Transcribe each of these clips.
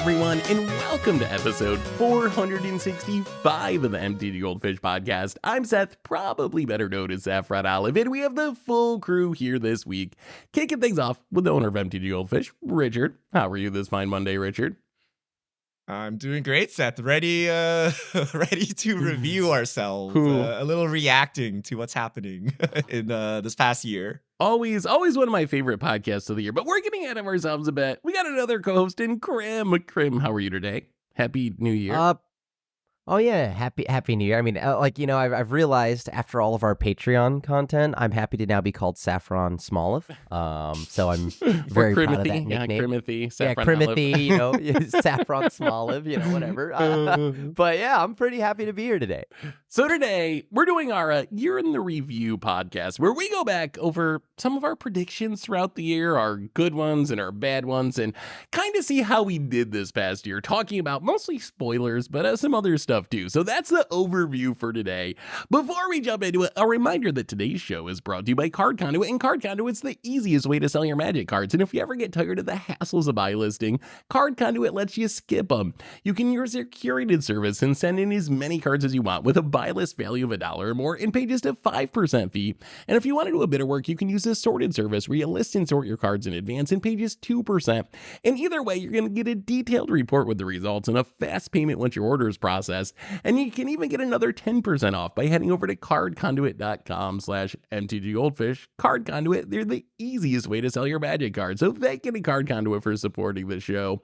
everyone, and welcome to episode 465 of the MTG Goldfish podcast. I'm Seth, probably better known as Saffron Olive, and we have the full crew here this week. Kicking things off with the owner of MTG Goldfish, Richard. How are you this fine Monday, Richard? I'm doing great, Seth. Ready to review ourselves. A little reacting to what's happening in this past year. Always one of my favorite podcasts of the year, but we're getting ahead of ourselves a bit. We got another co-host in Krim. Krim, how are you today? Happy New Year. Oh yeah, happy New Year. I mean, I've realized after all of our Patreon content, I'm happy to now be called Saffron Smoliv. So I'm very proud of that nickname. Yeah, Crimothy, Saffron Crimothy, Saffron Smoliv, whatever. But yeah, I'm pretty happy to be here today. So today, we're doing our Year in the Review podcast, where we go back over some of our predictions throughout the year, our good ones and our bad ones, and kind of see how we did this past year, talking about mostly spoilers, but some other stuff too. So that's the overview for today. Before we jump into it, a reminder that today's show is brought to you by Card Conduit, and Card Conduit's the easiest way to sell your Magic cards. And if you ever get tired of the hassles of buy listing, Card Conduit lets you skip them. You can use their curated service and send in as many cards as you want with a buy list value of $1 or more and pay just a 5% fee. And if you want to do a bit of work, you can use the sorted service where you list and sort your cards in advance and pay just 2%. And either way, you're going to get a detailed report with the results and a fast payment once your order is processed. And you can even get another 10% off by heading over to cardconduit.com/MTGGoldfish. Card Conduit, they're the easiest way to sell your Magic cards. So thank you to Card Conduit for supporting the show.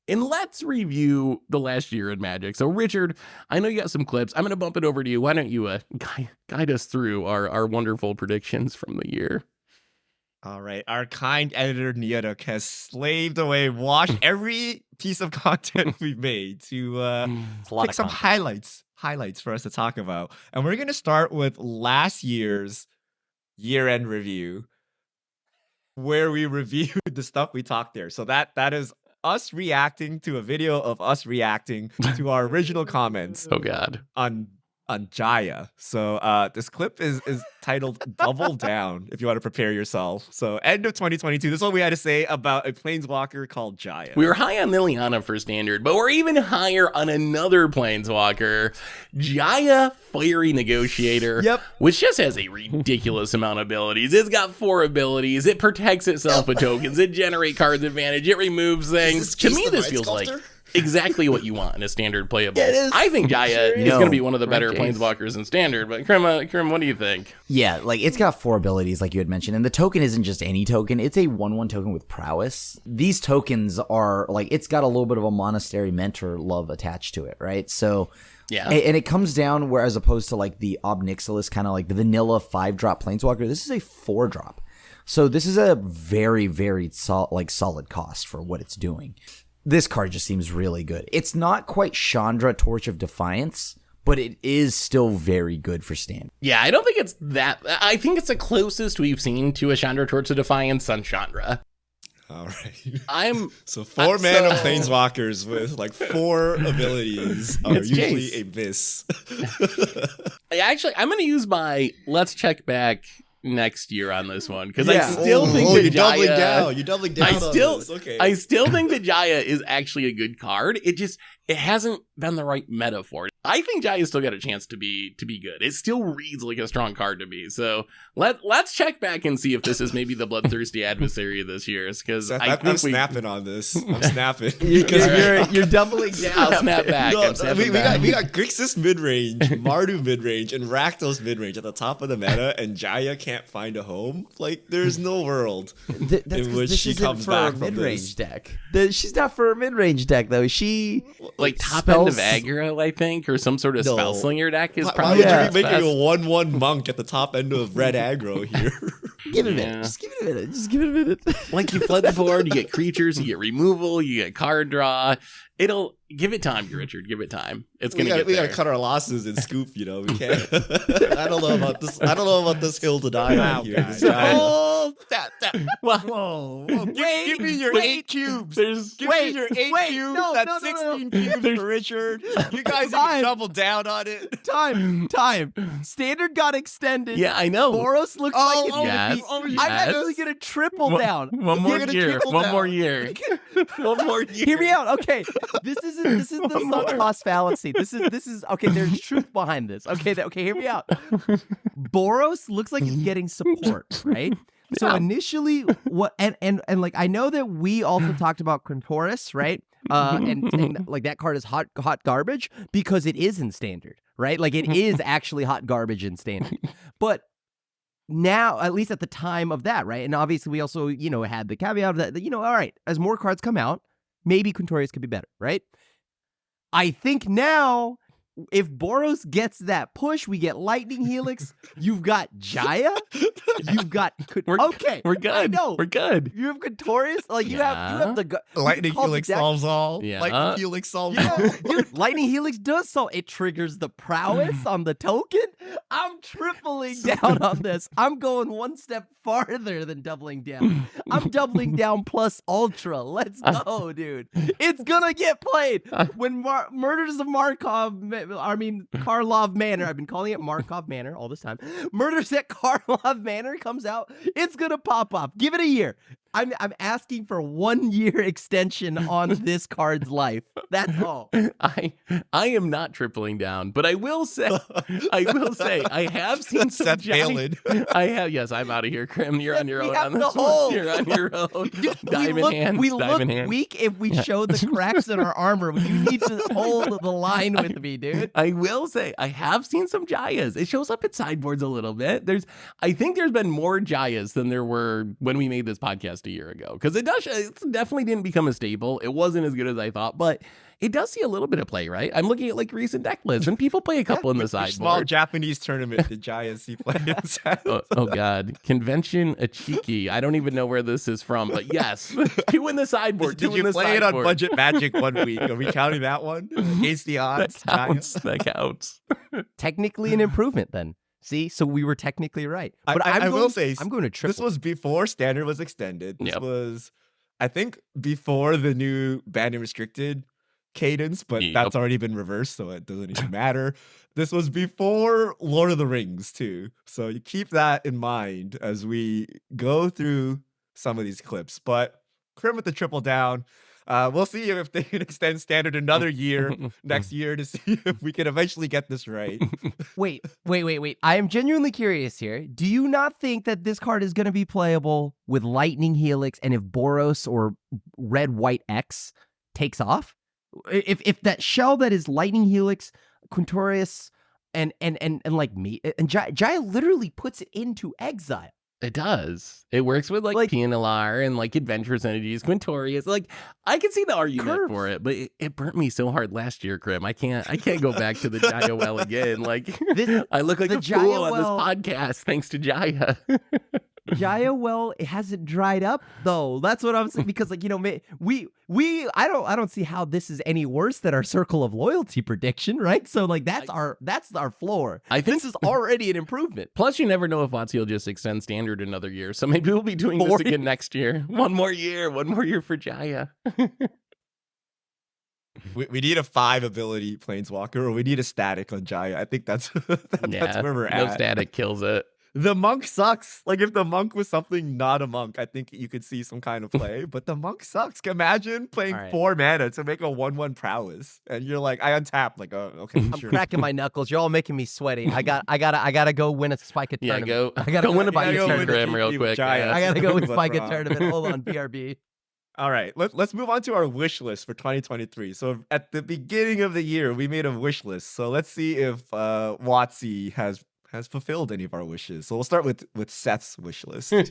And let's review the last year in Magic. So, Richard, I know you got some clips. I'm going to bump it over to you. Why don't you guide us through our wonderful predictions from the year? All right. Our kind editor, Neodok, has slaved away, washed every piece of content we've made to pick some highlights for us to talk about. And we're going to start with last year's year-end review, where we reviewed the stuff we talked there. So that is us reacting to a video of us reacting to our original comments. Oh God. On Jaya. So this clip is titled Double Down, if you want to prepare yourself. So end of 2022, this is what we had to say about a planeswalker called Jaya. We were high on Liliana for standard, but we're even higher on another planeswalker, Jaya Fiery Negotiator, which just has a ridiculous amount of abilities. It's got 4 abilities. It protects itself with tokens. It generates cards advantage. It removes things. To me, this feels like exactly what you want in a standard playable. Yeah, I think Jaya is going to be one of the better planeswalkers in standard, but Krim, what do you think? Yeah, like it's got 4 abilities like you had mentioned, and the token isn't just any token. It's a 1/1 token with prowess. These tokens are like, it's got a little bit of a Monastery Mentor love attached to it, right? So yeah, and it comes down where, as opposed to like the Ob Nixilis, kind of like the vanilla 5-drop planeswalker, this is a 4-drop. So this is a very, very solid cost for what it's doing. This card just seems really good. It's not quite Chandra Torch of Defiance, but it is still very good for standard. Yeah, I don't think it's that. I think it's the closest we've seen to a Chandra Torch of Defiance on Chandra. All right. So 4 mana planeswalkers with like 4 abilities are usually a miss. Actually, I'm going to use my let's check back next year on this one, because I still think that Jaya, you're doubling down on this. Okay. I still think that Jaya is actually a good card. It hasn't been the right meta for it. I think Jaya's still got a chance to be good. It still reads like a strong card to me. So let's check back and see if this is maybe the bloodthirsty adversary of this year. Because I'm snapping on this. I'm snapping because you're doubling down. I'll snap back. No, we got Grixis midrange, Mardu midrange, and Rakdos midrange at the top of the meta, and Jaya can't find a home. Like, there's no world in which she comes back from this deck. She's not for a midrange deck though. She like top end of aggro, I think, or some sort of spell slinger deck is probably. Why would you be making a 1/1 monk at the top end of red aggro here? Give it a minute. Just give it a minute. Like, you flood the board, you get creatures, you get removal, you get card draw. It'll give it time, Richard. Give it time. It's gonna get there. We gotta cut our losses and scoop. We can't. I don't know about this. I don't know about this hill to die on here. Oh, that Well, Whoa, give me your 8 cubes. Give me your 8 cubes. no, That's no, 16 cubes for Richard. You guys Time. even double down on it. Time. Standard got extended. yeah, I know. Boros looks like it's yes. gonna be. Yes. I'm actually gonna triple down. One more gonna year. triple One down. more year. One more year. Hear me out. Okay, this is the sunk cost fallacy. This is okay. There's truth behind this. Okay, hear me out. Boros looks like it's getting support, right? So Yeah. initially, what and like I know that we also talked about Quintoris, right? And saying like that card is hot garbage because it is in standard, right? Like it is actually hot garbage in standard, but. Now, at least at the time of that, right? And obviously, we also, had the caveat that, all right, as more cards come out, maybe Quintorius could be better, right? I think now, if Boros gets that push, we get Lightning Helix. You've got Jaya. You've got okay. We're good. I know. We're good. You have Quintorius. Like you have the Lightning call the Helix deck- solves all. Yeah. Lightning Helix solves all. Yeah, dude, Lightning Helix does so. It triggers the prowess on the token. I'm tripling down on this. I'm going one step farther than doubling down. I'm doubling down plus ultra. Let's go, dude. It's gonna get played. When Murders of Karlov Manor, I've been calling it Markov Manor all this time. Murders at Karlov Manor comes out, it's gonna pop up. Give it a year. I'm asking for 1 year extension on this card's life. That's all. I am not tripling down, but I will say I have seen some Seth giant. Palin. I have. Yes, I'm out of here, Krim. You're on your We own have on the this hole. one. You're on your own. Dude, Diamond hands. we Diamond look hands. weak if we show the cracks in our armor. You need to hold the line with me, dude. I will say I have seen some Jayas. It shows up at sideboards a little bit. I think there's been more Jayas than there were when we made this podcast a year ago. Because it definitely didn't become a staple. It wasn't as good as I thought, but it does see a little bit of play, right? I'm looking at like recent deck lists, and people play a couple in the Which small sideboard. Japanese tournament did Jaya see play inside? Oh God, Convention Achiki. I don't even know where this is from, but yes, two in the sideboard. Did two you in the play it on sideboard. Budget Magic 1 week? Are we counting that one against the odds? That counts. That counts. Technically an improvement then. See, so we were technically right. But I will say, I'm going to triple. this was before Standard was extended. This Yep. was, I think, before the new banned and restricted cadence, but Yep. that's already been reversed, so it doesn't even matter. This was before Lord of the Rings, too. So you keep that in mind as we go through some of these clips. But Krim with the triple down. We'll see if they can extend Standard another year next year to see if we can eventually get this right. Wait. I am genuinely curious here. Do you not think that this card is going to be playable with Lightning Helix and if Boros or Red White X takes off? If that shell that is Lightning Helix, Quintorius, and like me, and Jaya literally puts it into exile. It does. It works with like PNLR and like Adventurous Energies, Quintorius. Like I can see the argument Curves. for it, but it burnt me so hard last year, Krim. I can't go back to the Jaya well again. Like I look like the a Jaya fool on well- this podcast thanks to Jaya. Jaya well, it hasn't dried up though. That's what I'm saying because like I don't see how this is any worse than our Circle of Loyalty prediction, right? So like that's our floor. I think This is already an improvement. Plus, you never know if WotC will just extend Standard another year. So maybe we'll be doing this 40. again next year. One more year for Jaya. We need a 5 ability Planeswalker, or we need a static on Jaya. I think that's that's where we're no at. static kills it. The monk sucks. Like if the monk was something not a monk, I think you could see some kind of play. But the monk sucks. Imagine playing All right. 4 mana to make a 1/1 prowess, and you're like, I untap. Like, oh, okay, I'm sure. cracking my knuckles. You're all making me sweaty. I gotta go win a Spica Yeah, tournament. go I gotta win a go buy gotta your go turn, win a Grim, real PvP with quick. Jaya. I gotta go with But Spica wrong. tournament. Hold on, BRB. All right, let's move on to our wish list for 2023. So at the beginning of the year, we made a wish list. So let's see if WotC has fulfilled any of our wishes. So we'll start with Seth's wish list. All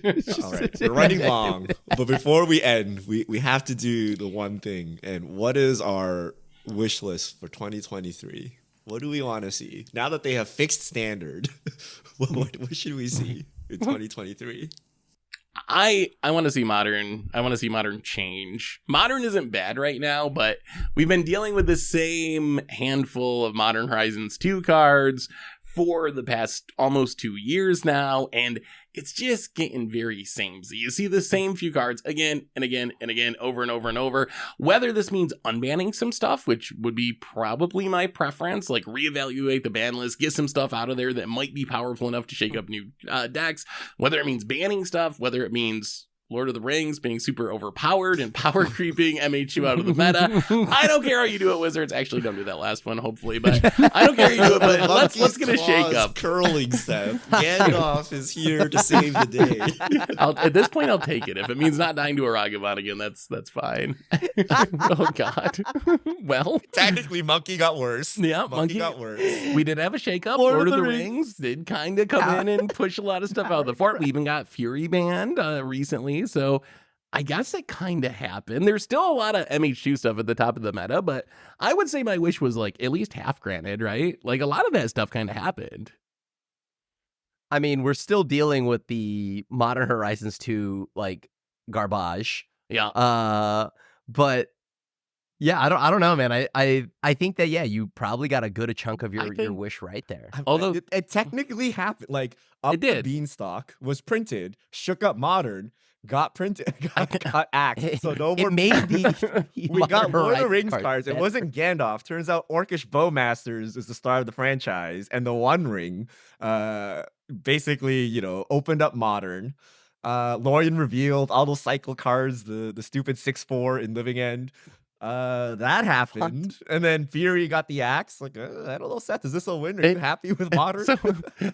right, we're running long, but before we end, we have to do the one thing. And what is our wish list for 2023? What do we want to see now that they have fixed Standard? what should we see in 2023? I want to see modern. I want to see modern change. Modern isn't bad right now, but we've been dealing with the same handful of Modern Horizons 2 cards for the past almost 2 years now, and it's just getting very samey. You see the same few cards again and again and again, over and over and over. Whether this means unbanning some stuff, which would be probably my preference, like reevaluate the ban list, get some stuff out of there that might be powerful enough to shake up new decks, whether it means banning stuff, whether it means Lord of the Rings being super overpowered and power creeping MH2 out of the meta. I don't care how you do it, Wizards. Actually, don't do that last one, hopefully, but I don't care how you do it, but let's get a shake up. Curling, Seth. Gandalf is here to save the day. At this point, I'll take it. If it means not dying to a Ragavan again, that's fine. Oh, God. Well. Technically, Monkey got worse. Yeah, Monkey got worse. We did have a shake up. Lord Lord of the Rings did kind of come in and push a lot of stuff out of the fort. We even got Fury banned recently. So I guess it kind of happened. There's still a lot of MH2 stuff at the top of the meta, but I would say my wish was like at least half granted, right? Like a lot of that stuff kind of happened. I mean, we're still dealing with the Modern Horizons 2 like garbage. Yeah. But yeah, I don't know, man. I think that you probably got a good chunk of your wish right there. Although it technically happened, like Up It did. the Beanstalk was printed, shook up Modern, got printed, got axed. So no more. It made the We got Lord of the Horizons Rings card cards. It better. wasn't Gandalf. Turns out Orcish Bowmasters is the star of the franchise, and the One Ring, basically, opened up Modern. Lorien revealed all those cycle cards, the stupid 6/4 in Living End. That happened, and then Fury got the axe. Like, I don't know, Seth, is this a win? Are you happy with Modern?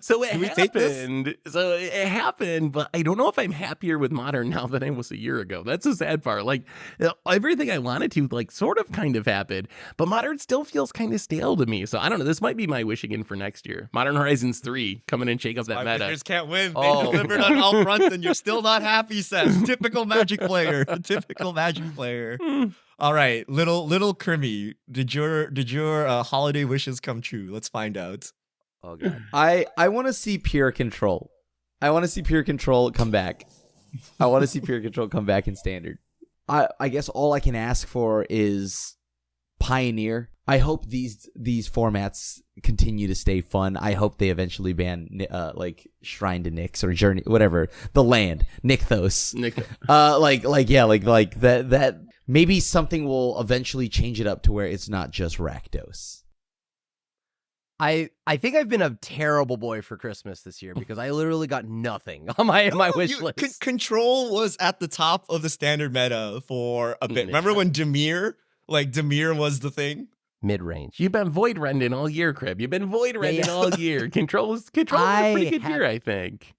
So it Do we take this? happened. So it happened, but I don't know if I'm happier with Modern now than I was a year ago. That's the sad part. Like everything I wanted to, like, sort of kind of happened, but Modern still feels kind of stale to me. So I don't know. This might be my wish again for next year. Modern Horizons 3 coming and shake up that My meta. Wizards can't win. They Oh. delivered on all fronts, and you're still not happy, Seth. Typical Magic player. Typical Magic player. All right, little Crimmy, did your holiday wishes come true? Let's find out. Oh god. I want to see Pure Control. I want to see Pure Control come back. I want to see Pure Control come back in Standard. I guess all I can ask for is Pioneer. I hope these formats continue to stay fun. I hope they eventually ban like Shrine to Nyx or Journey, whatever, the land, Nykthos. Like that. Maybe something will eventually change it up to where it's not just Rakdos. I think I've been a terrible boy for Christmas this year because I literally got nothing on my wish list. Control was at the top of the Standard meta for a bit. Yeah. Remember when Dimir was the thing? Mid-range. You've been Void Rending all year, Crib. You've been Void Rending all year. Control is a pretty good year, I think.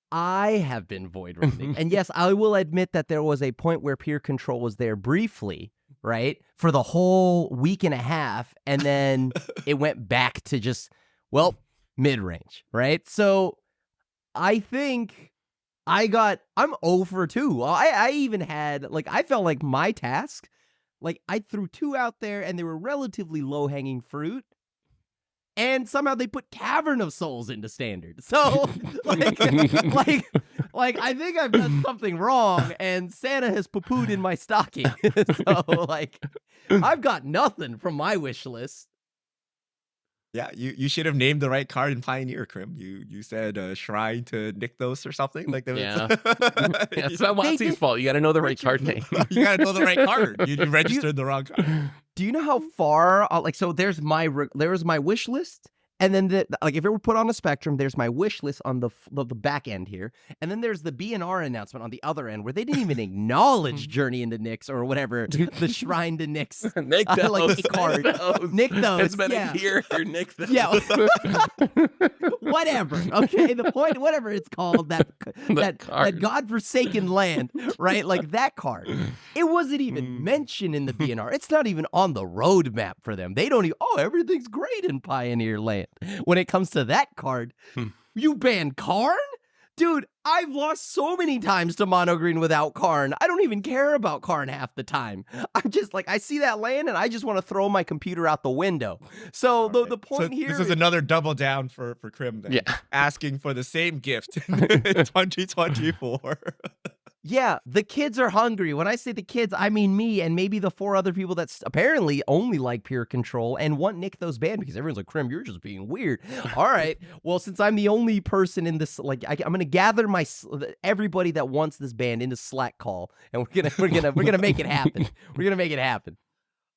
I have been void rending. And yes, I will admit that there was a point where Pure Control was there briefly, right? For the whole week and a half. And then it went back to just, mid-range, right? So I think I'm 0 for 2. I even had, I felt like my task, I threw 2 out there and they were relatively low-hanging fruit. And somehow they put Cavern of Souls into Standard. So, I think I've done something wrong, and Santa has poo-pooed in my stocking. So, I've got nothing from my wish list. Yeah, you should have named the right card in Pioneer, Crim. You said Shrine to Nykthos or something like that. Yeah. It's not WotC's fault. You got to know the right card name. You got to know the right card. You registered the wrong card. Do you know how far? So there's my wish list, and then if it were put on a spectrum, there's my wish list on the back end here, and then there's the BNR announcement on the other end where they didn't even acknowledge Journey into Nyx or whatever, the Shrine to Nyx. Nykthos. Card. Nykthos. It's been yeah. a year. Nykthos. Yeah. Whatever. Okay. The point, whatever it's called, that godforsaken land, right? Like that card. It wasn't even mentioned in the BNR. It's not even on the roadmap for them. They don't even, everything's great in Pioneer Land. When it comes to that card, you ban Karn? Dude, I've lost so many times to mono green without Karn. I don't even care about Karn half the time. I'm just I see that land and I just want to throw my computer out the window. So the point here this is another double down for Crim then. Yeah. Asking for the same gift in 2024. Yeah, the kids are hungry. When I say the kids, I mean me and maybe the 4 other people that apparently only like Pure Control and want Nykthos banned because everyone's like, Krim, you're just being weird. All right. Well, since I'm the only person in this, like, I'm going to gather everybody that wants this band into Slack call, and we're gonna make it happen. We're gonna make it happen.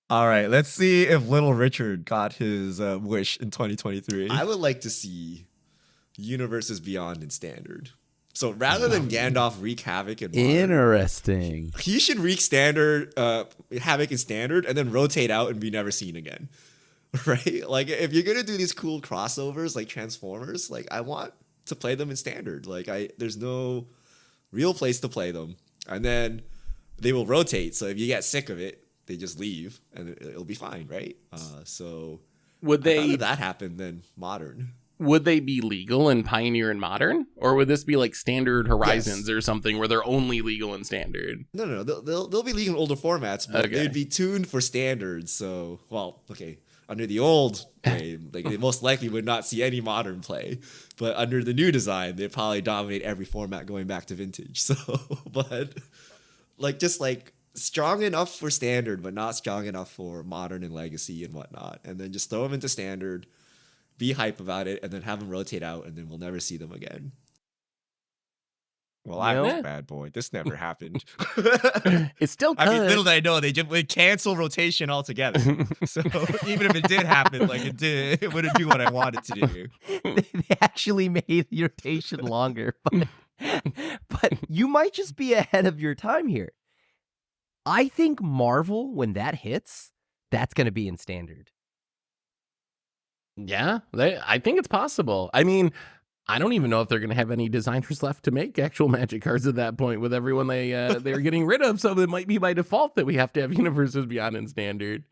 All right, let's see if Little Richard got his wish in 2023. I would like to see Universes Beyond in Standard. So rather than Gandalf wreak havoc in Modern, Interesting. he should wreak standard havoc in Standard and then rotate out and be never seen again. Right? Like if you're gonna do these cool crossovers like Transformers, like I want to play them in Standard. Like there's no real place to play them. And then they will rotate. So if you get sick of it, they just leave and it'll be fine, right? So Would I'd rather they that happen than Modern. would they be legal in Pioneer and Modern, or would this be like Standard Horizons or something where they're only legal in Standard? No. They'll be legal in older formats, but Okay. they'd be tuned for Standard. So, well, okay. Under the old game, like they most likely would not see any Modern play, but under the new design, they probably dominate every format going back to Vintage. So, but just strong enough for Standard, but not strong enough for Modern and Legacy and whatnot, and then just throw them into Standard. Be hype about it, and then have them rotate out, and then we'll never see them again. Well, I'm Yeah. a bad boy. This never happened. It still could. I mean, little did I know they just would cancel rotation altogether. So even if it did happen, like it wouldn't do what I wanted to do. They actually made the rotation longer, but you might just be ahead of your time here. I think Marvel, when that hits, that's going to be in Standard. Yeah, I think it's possible. I mean, I don't even know if they're going to have any designers left to make actual Magic cards at that point with everyone they're getting rid of. So it might be by default that we have to have Universes Beyond in Standard.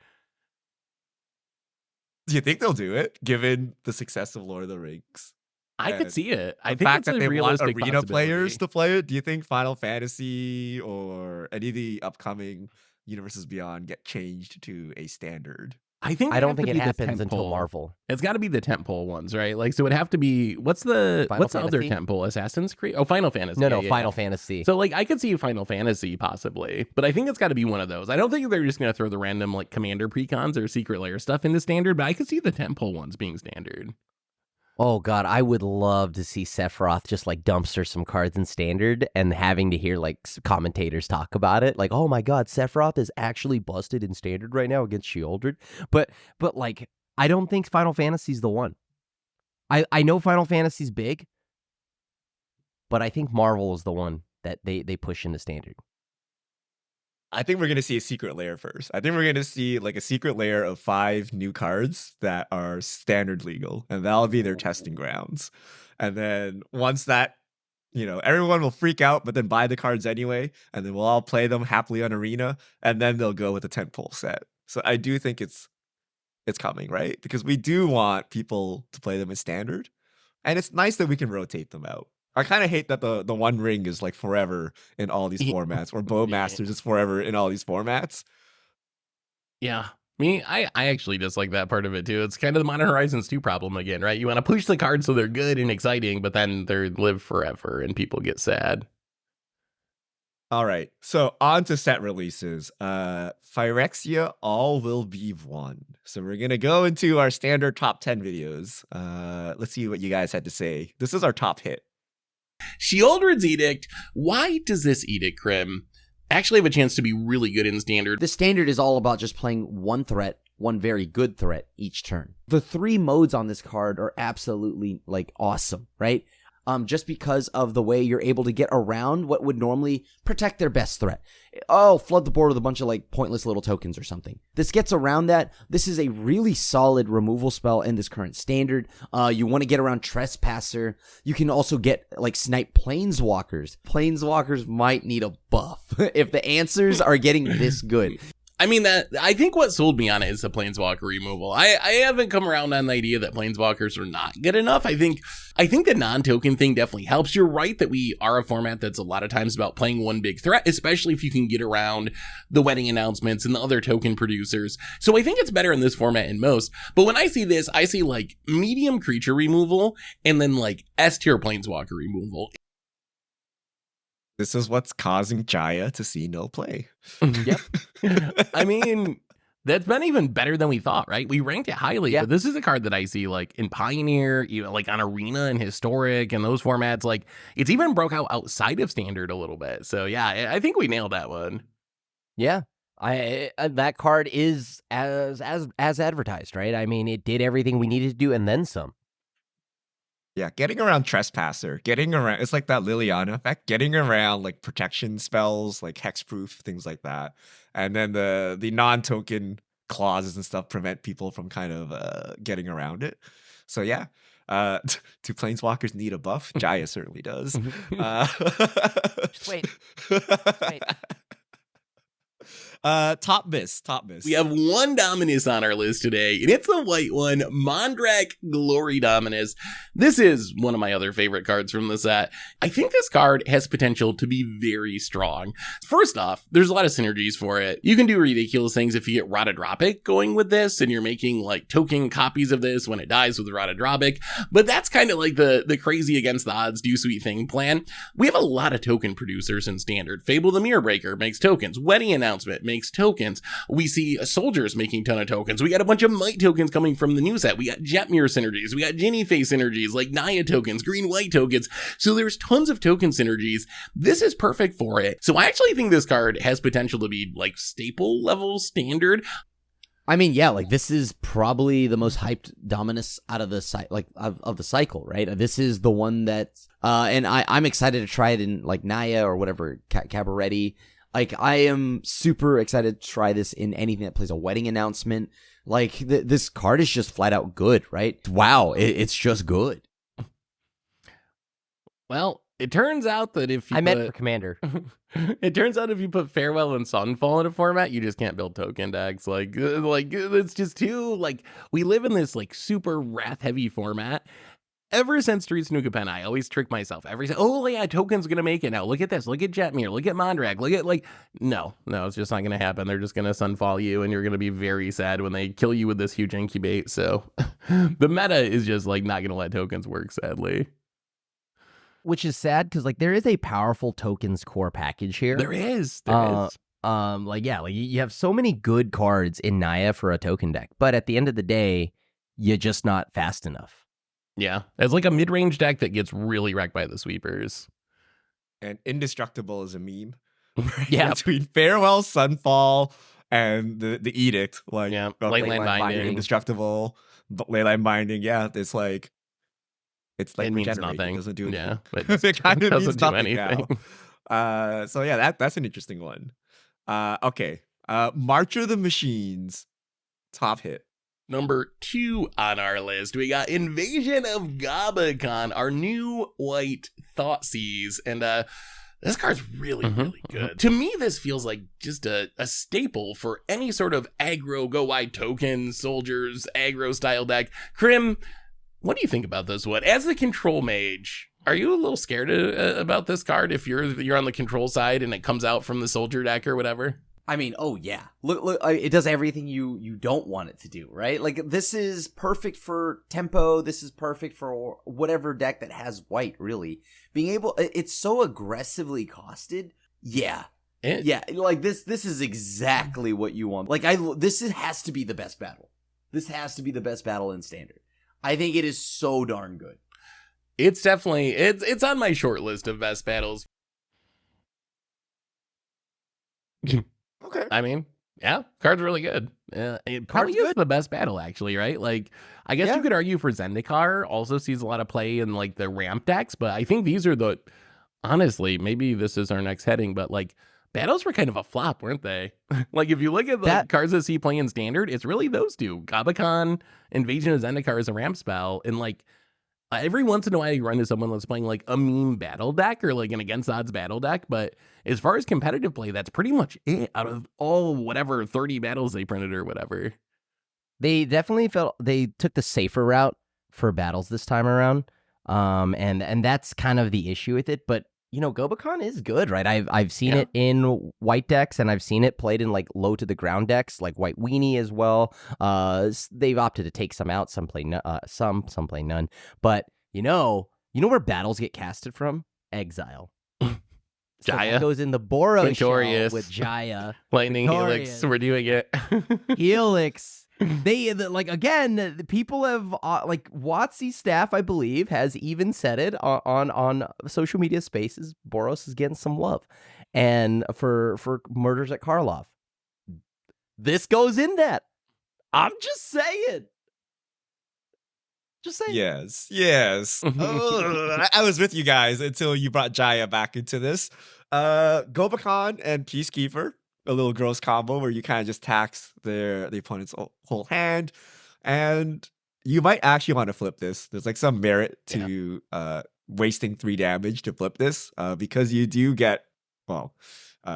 Do you think they'll do it, given the success of Lord of the Rings? I could And see it. I The think fact it's that a they want realistic arena players possibility. to play it. Do you think Final Fantasy or any of the upcoming Universes Beyond get changed to a Standard? I think I they don't have to think it be the happens until tentpole. Marvel. It's got to be the tentpole ones, right? Like, so it'd have to be what's the Final other Fantasy? tentpole? Assassin's Creed? Oh, Final Fantasy. No, Yeah, yeah, Final yeah. Fantasy. So like I could see Final Fantasy possibly, but I think it's got to be one of those. I don't think they're just going to throw the random like Commander precons or Secret Lair stuff into Standard, but I could see the tentpole ones being Standard. Oh God, I would love to see Sephiroth just like dumpster some cards in Standard and having to hear like commentators talk about it. Like, oh my God, Sephiroth is actually busted in Standard right now against Sheoldred. But like, I don't think Final Fantasy's the one. I know Final Fantasy's big, but I think Marvel is the one that they push into Standard. I think we're going to see a Secret Lair first. I think we're going to see like a Secret Lair of 5 new cards that are Standard legal, and that'll be their testing grounds. And then once that, everyone will freak out, but then buy the cards anyway, and then we'll all play them happily on Arena, and then they'll go with the tentpole set. So I do think it's coming, right? Because we do want people to play them in Standard, and it's nice that we can rotate them out. I kind of hate that the One Ring is like forever in all these Yeah. formats, or Bowmasters is forever in all these formats. Yeah. I actually dislike that part of it too. It's kind of the Modern Horizons 2 problem again, right? You want to push the cards so they're good and exciting, but then they live forever and people get sad. All right, so on to set releases. Phyrexia All Will Be One. So we're gonna go into our standard top 10 videos. Let's see what you guys had to say. This is our top hit. Sheoldred's Edict. Why does this Edict, Krim, actually have a chance to be really good in Standard? The Standard is all about just playing one threat, one very good threat each turn. The 3 modes on this card are absolutely like awesome, right? Just because of the way you're able to get around what would normally protect their best threat. Oh, flood the board with a bunch of like pointless little tokens or something. This gets around that. This is a really solid removal spell in this current Standard. You want to get around Trespasser. You can also get like snipe Planeswalkers. Planeswalkers might need a buff if the answers are getting this good. I mean, I think what sold me on it is the Planeswalker removal. I haven't come around on the idea that Planeswalkers are not good enough. I think the non-token thing definitely helps. You're right that we are a format that's a lot of times about playing one big threat, especially if you can get around the wedding announcements and the other token producers. So I think it's better in this format in most. But when I see this, I see like medium creature removal and then like S tier Planeswalker removal. This is what's causing Jaya to see no play. Yep. I mean, that's been even better than we thought, right? We ranked it highly, Yeah. but this is a card that I see like in Pioneer, like on Arena and Historic and those formats. Like it's even broke out outside of Standard a little bit. So yeah, I think we nailed that one. Yeah. That card is as advertised, right? I mean, it did everything we needed to do and then some. Yeah, getting around Trespasser, getting around, it's like that Liliana effect, getting around like protection spells, like hexproof, things like that. And then the non-token clauses and stuff prevent people from kind of getting around it. So yeah, do Planeswalkers need a buff? Jaya certainly does. Just wait. Wait. Top miss. We have one Dominus on our list today, and it's the white one, Mondrak Glory Dominus. This is one of my other favorite cards from the set. I think this card has potential to be very strong. First off, there's a lot of synergies for it. You can do ridiculous things if you get Rotodropic going with this, and you're making like token copies of this when it dies with Rotodropic, but that's kind of like the crazy against the odds do sweet thing plan. We have a lot of token producers in Standard. Fable the Mirror Breaker makes tokens. Wedding Announcement makes tokens. We see soldiers making ton of tokens. We got a bunch of might tokens coming from the new set. We got Jetmir synergies. We got Ginny Face synergies, like Naya tokens, green-white tokens. So there's tons of token synergies. This is perfect for it. So I actually think this card has potential to be like staple level Standard. I mean, yeah, like this is probably the most hyped Dominus out of the of the cycle, right? This is the one that, and I'm excited to try it in like Naya or whatever Cabaretti. Like I am super excited to try this in anything that plays a Wedding Announcement. Like this card is just flat out good, right? Wow, it's just good. Well, it turns out that if you meant for Commander. It turns out if you put Farewell and Sunfall in a format, you just can't build token decks. Like it's just too, like, we live in this like super wrath heavy format. Ever since Streets Nuka Pen, I always trick myself. Oh yeah, token's gonna make it now. Look at this. Look at Jetmir. Look at Mondrak. Look at no, it's just not gonna happen. They're just gonna Sunfall you, and you're gonna be very sad when they kill you with this huge incubate. So the meta is just like not gonna let tokens work, sadly. Which is sad because like there is a powerful tokens core package here. There is. Like you have so many good cards in Naya for a token deck, but at the end of the day, you're just not fast enough. Yeah, it's like a mid-range deck that gets really wrecked by the sweepers. And Indestructible is a meme. Yeah. Between Farewell, Sunfall, and the Edict. Like, yeah, Leyline Binding. Indestructible, Leyline Binding. Yeah, it's like it means regenerate. nothing. It doesn't do anything. Yeah, it kind of doesn't means do nothing anything. Now. So yeah, that's an interesting one. Okay. March of the Machines, top hit. Number 2 on our list, we got Invasion of Gabakhan, our new white Thoughtseize, and this card's really good. To me, this feels like just a staple for any sort of aggro, go wide token, soldiers, aggro style deck. Krim, what do you think about this one? As the control mage, are you a little scared about this card if you're on the control side and it comes out from the soldier deck or whatever? I mean, oh yeah. Look, it does everything you don't want it to do, right? Like this is perfect for tempo. This is perfect for whatever deck that has white, really. Being able, it's so aggressively costed. Yeah. Yeah, like this is exactly what you want. Like this has to be the best battle. This has to be the best battle in Standard. I think it is so darn good. It's definitely, it's on my short list of best battles. Okay. I mean, yeah, card's really good. It probably is the best battle, actually, right? Like, I guess you could argue for Zendikar also sees a lot of play in like the ramp decks, but I think these are honestly, maybe this is our next heading, but like battles were kind of a flop, weren't they? Like, if you look at the cards that see play in Standard, it's really those two. Gabakhan, Invasion of Zendikar is a ramp spell, and like every once in a while you run into someone that's playing like a meme battle deck or like an against odds battle deck, but as far as competitive play, that's pretty much it out of all whatever 30 battles they printed or whatever. They definitely felt they took the safer route for battles this time around. And that's kind of the issue with it, but you know, Gabakhan is good, right? I've seen it in white decks, and I've seen it played in like low to the ground decks, like White Weenie as well. They've opted to take some out. Some play some play none. But you know where battles get casted from? Exile. So Jaya. that goes in the Boros shell Quintorius. with Jaya. Lightning Helix, Victorious. we're doing it. Helix. Like again, the people have like WotC's staff, I believe, has even said it on social media spaces. Boros is getting some love, and for Murders at Karlov, this goes in that. I'm just saying. Just saying. Yes. I was with you guys until you brought Jaya back into this. Gobakon and Peacekeeper, a little gross combo where you kind of just tax the opponent's whole hand, and you might actually want to flip this. There's like some merit to wasting 3 damage to flip this, because you do get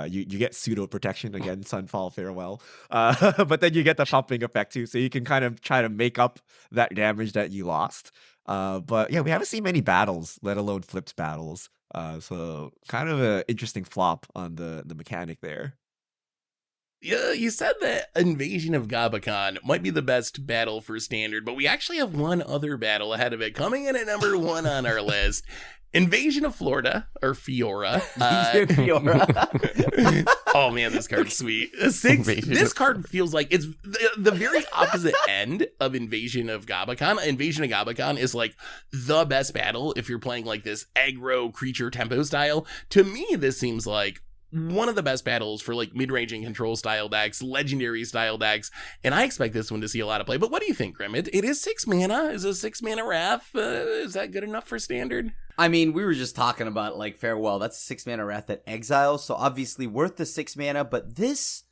you get pseudo protection against Sunfall Farewell, but then you get the pumping effect too, so you can kind of try to make up that damage that you lost. But yeah, we haven't seen many battles, let alone flipped battles. So kind of an interesting flop on the mechanic there. Yeah, you said that Invasion of Gabakon might be the best battle for Standard, but we actually have one other battle ahead of it coming in at number 1 on our list. Invasion of Florida, or Fiora. Fiora. Oh man, this card's sweet. This card feels like it's the very opposite end of Invasion of Gabakon. Invasion of Gabakon is like the best battle if you're playing like this aggro creature tempo style. To me, this seems like one of the best battles for like mid-range and control style decks, legendary style decks, and I expect this one to see a lot of play. But what do you think, Grim? It is 6 mana. Is a 6 mana Wrath? Is that good enough for Standard? I mean, we were just talking about like Farewell. That's a 6 mana Wrath that exiles, so obviously worth the 6 mana. But this,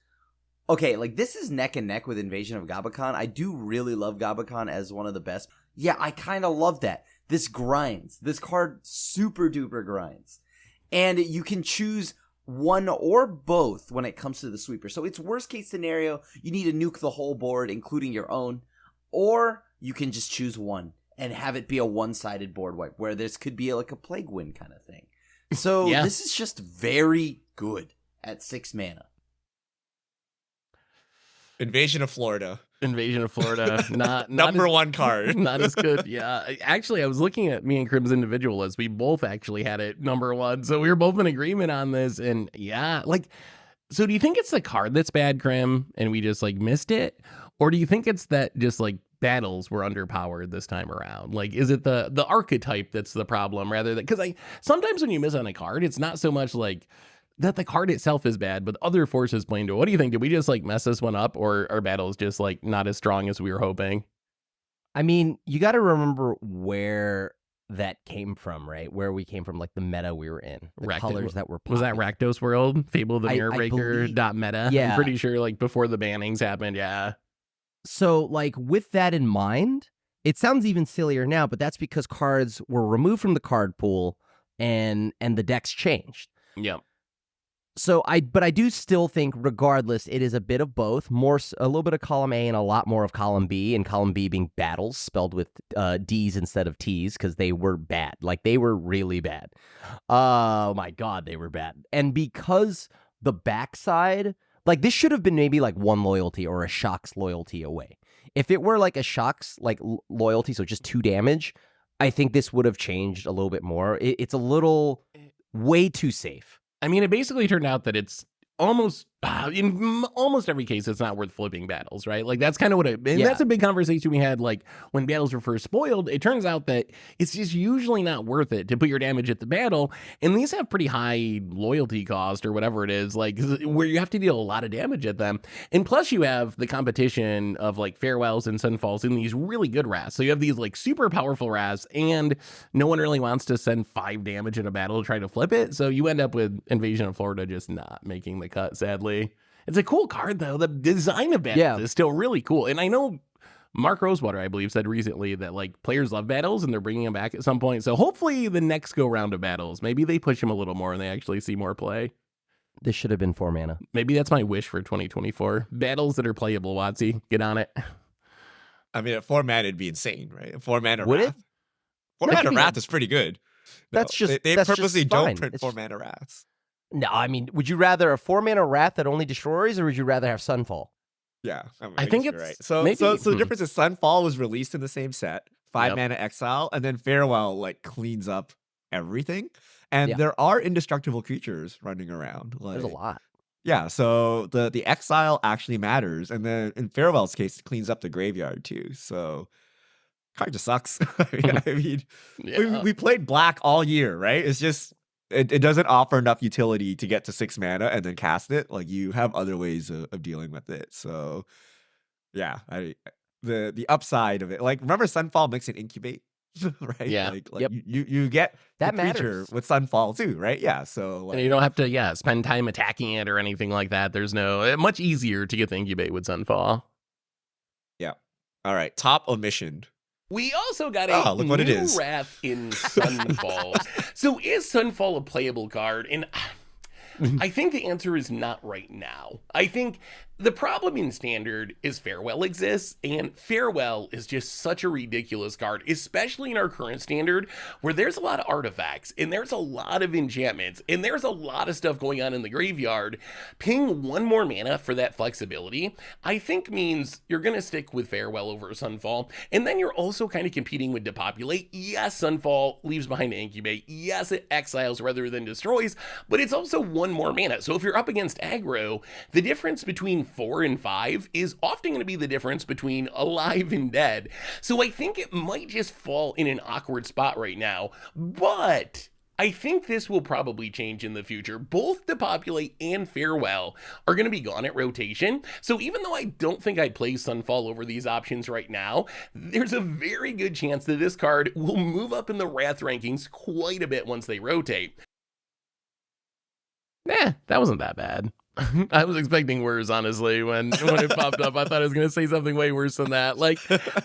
okay, like this is neck and neck with Invasion of Gabakon. I do really love Gabakon as one of the best. Yeah, I kind of love that. This grinds. This card super duper grinds, and you can choose one or both when it comes to the sweeper. So it's worst case scenario, you need to nuke the whole board, including your own, or you can just choose one and have it be a one-sided board wipe, where this could be like a Plague Wind kind of thing. So Yeah. This is just very good at 6 mana. Invasion of Florida. Invasion of Florida, not Number as, 1 card. not as good. Yeah, actually, I was looking at me and Crim's individual list. We both actually had it number 1, so we were both in agreement on this. And yeah, like, so do you think it's the card that's bad, Crim, and we just like missed it, or do you think it's that just like battles were underpowered this time around? Like, is it the archetype that's the problem rather than, because sometimes when you miss on a card, it's not so much like that the card itself is bad, but other forces play into it. What do you think? Did we just like mess this one up, or are battles just like not as strong as we were hoping? I mean, you got to remember where that came from, right? Where we came from, like the meta we were in, the colors that were popping. Was that Rakdos World? Fable of the Mirror Breaker believe- meta? Yeah. I'm pretty sure like before the bannings happened, yeah. So, like, with that in mind, it sounds even sillier now, but that's because cards were removed from the card pool and the decks changed. Yep. So I do still think, regardless, it is a bit of both, a little bit of column A and a lot more of column B, and column B being battles spelled with D's instead of T's, because they were bad. Like, they were really bad. Oh my God, they were bad. And because the backside, like, this should have been maybe like 1 loyalty or a Shock's loyalty away. If it were like a Shock's like loyalty, so just 2 damage, I think this would have changed a little bit more. It's a little way too safe. I mean, it basically turned out that it's almost, in almost every case, it's not worth flipping battles, right? Like, that's kind of what that's a big conversation we had, like, when battles were first spoiled. It turns out that it's just usually not worth it to put your damage at the battle, and these have pretty high loyalty cost or whatever it is, like, where you have to deal a lot of damage at them. And plus, you have the competition of, like, Farewells and Sunfalls in these really good Wraths. So you have these, like, super powerful Wraths, and no one really wants to send 5 damage in a battle to try to flip it, so you end up with Invasion of Florida just not making the cut, sadly. It's a cool card, though. The design of battles is still really cool. And I know Mark Rosewater, I believe, said recently that like players love battles and they're bringing them back at some point. So hopefully the next go round of battles, maybe they push them a little more and they actually see more play. This should have been 4 mana. Maybe that's my wish for 2024. Battles that are playable, WotC. Get on it. I mean, at 4 mana, it'd be insane, right? A 4 mana Would it? Wrath. 4 That mana could be- Wrath is pretty good. That's just- they that's just purposely fine. don't print It's 4 just- mana Wraths. No, I mean, would you rather a 4 mana Wrath that only destroys, or would you rather have Sunfall? Yeah, I think guess you're it's right. So, maybe- so the difference is Sunfall was released in the same set, 5 Yep. mana Exile, and then Farewell like cleans up everything. And Yeah. there are indestructible creatures running around. There's a lot. Yeah, so the exile actually matters, and then in Farewell's case, it cleans up the graveyard too. So kind of sucks. I mean, Yeah. we played black all year, right? It's just it doesn't offer enough utility to get to 6 mana and then cast it. Like you have other ways of dealing with it. So yeah, the upside of it, like remember Sunfall makes it incubate, right? Yeah. Like Yep. you get That the creature matters. with Sunfall too, right? Yeah. So like, And you don't have to, spend time attacking it or anything like that. There's much easier to get the incubate with Sunfall. all right, top omission. We also got a look what it new is. wrath in Sunfall. So is Sunfall a playable card? And I think the answer is not right now. I think the problem in Standard is Farewell exists, and Farewell is just such a ridiculous card, especially in our current Standard, where there's a lot of artifacts, and there's a lot of enchantments, and there's a lot of stuff going on in the graveyard. Paying 1 more mana for that flexibility, I think means you're going to stick with Farewell over Sunfall, and then you're also kind of competing with Depopulate. Yes, Sunfall leaves behind an Incubate. Yes, it exiles rather than destroys, but it's also 1 more mana. So if you're up against aggro, the difference between 4 and 5 is often going to be the difference between alive and dead. So I think it might just fall in an awkward spot right now, but I think this will probably change in the future. Both Depopulate and Farewell are going to be gone at rotation. So even though I don't think I'd play Sunfall over these options right now, there's a very good chance that this card will move up in the Wrath rankings quite a bit once they rotate. That wasn't that bad. I was expecting worse, honestly, when it popped up. I thought I was going to say something way worse than that. Like,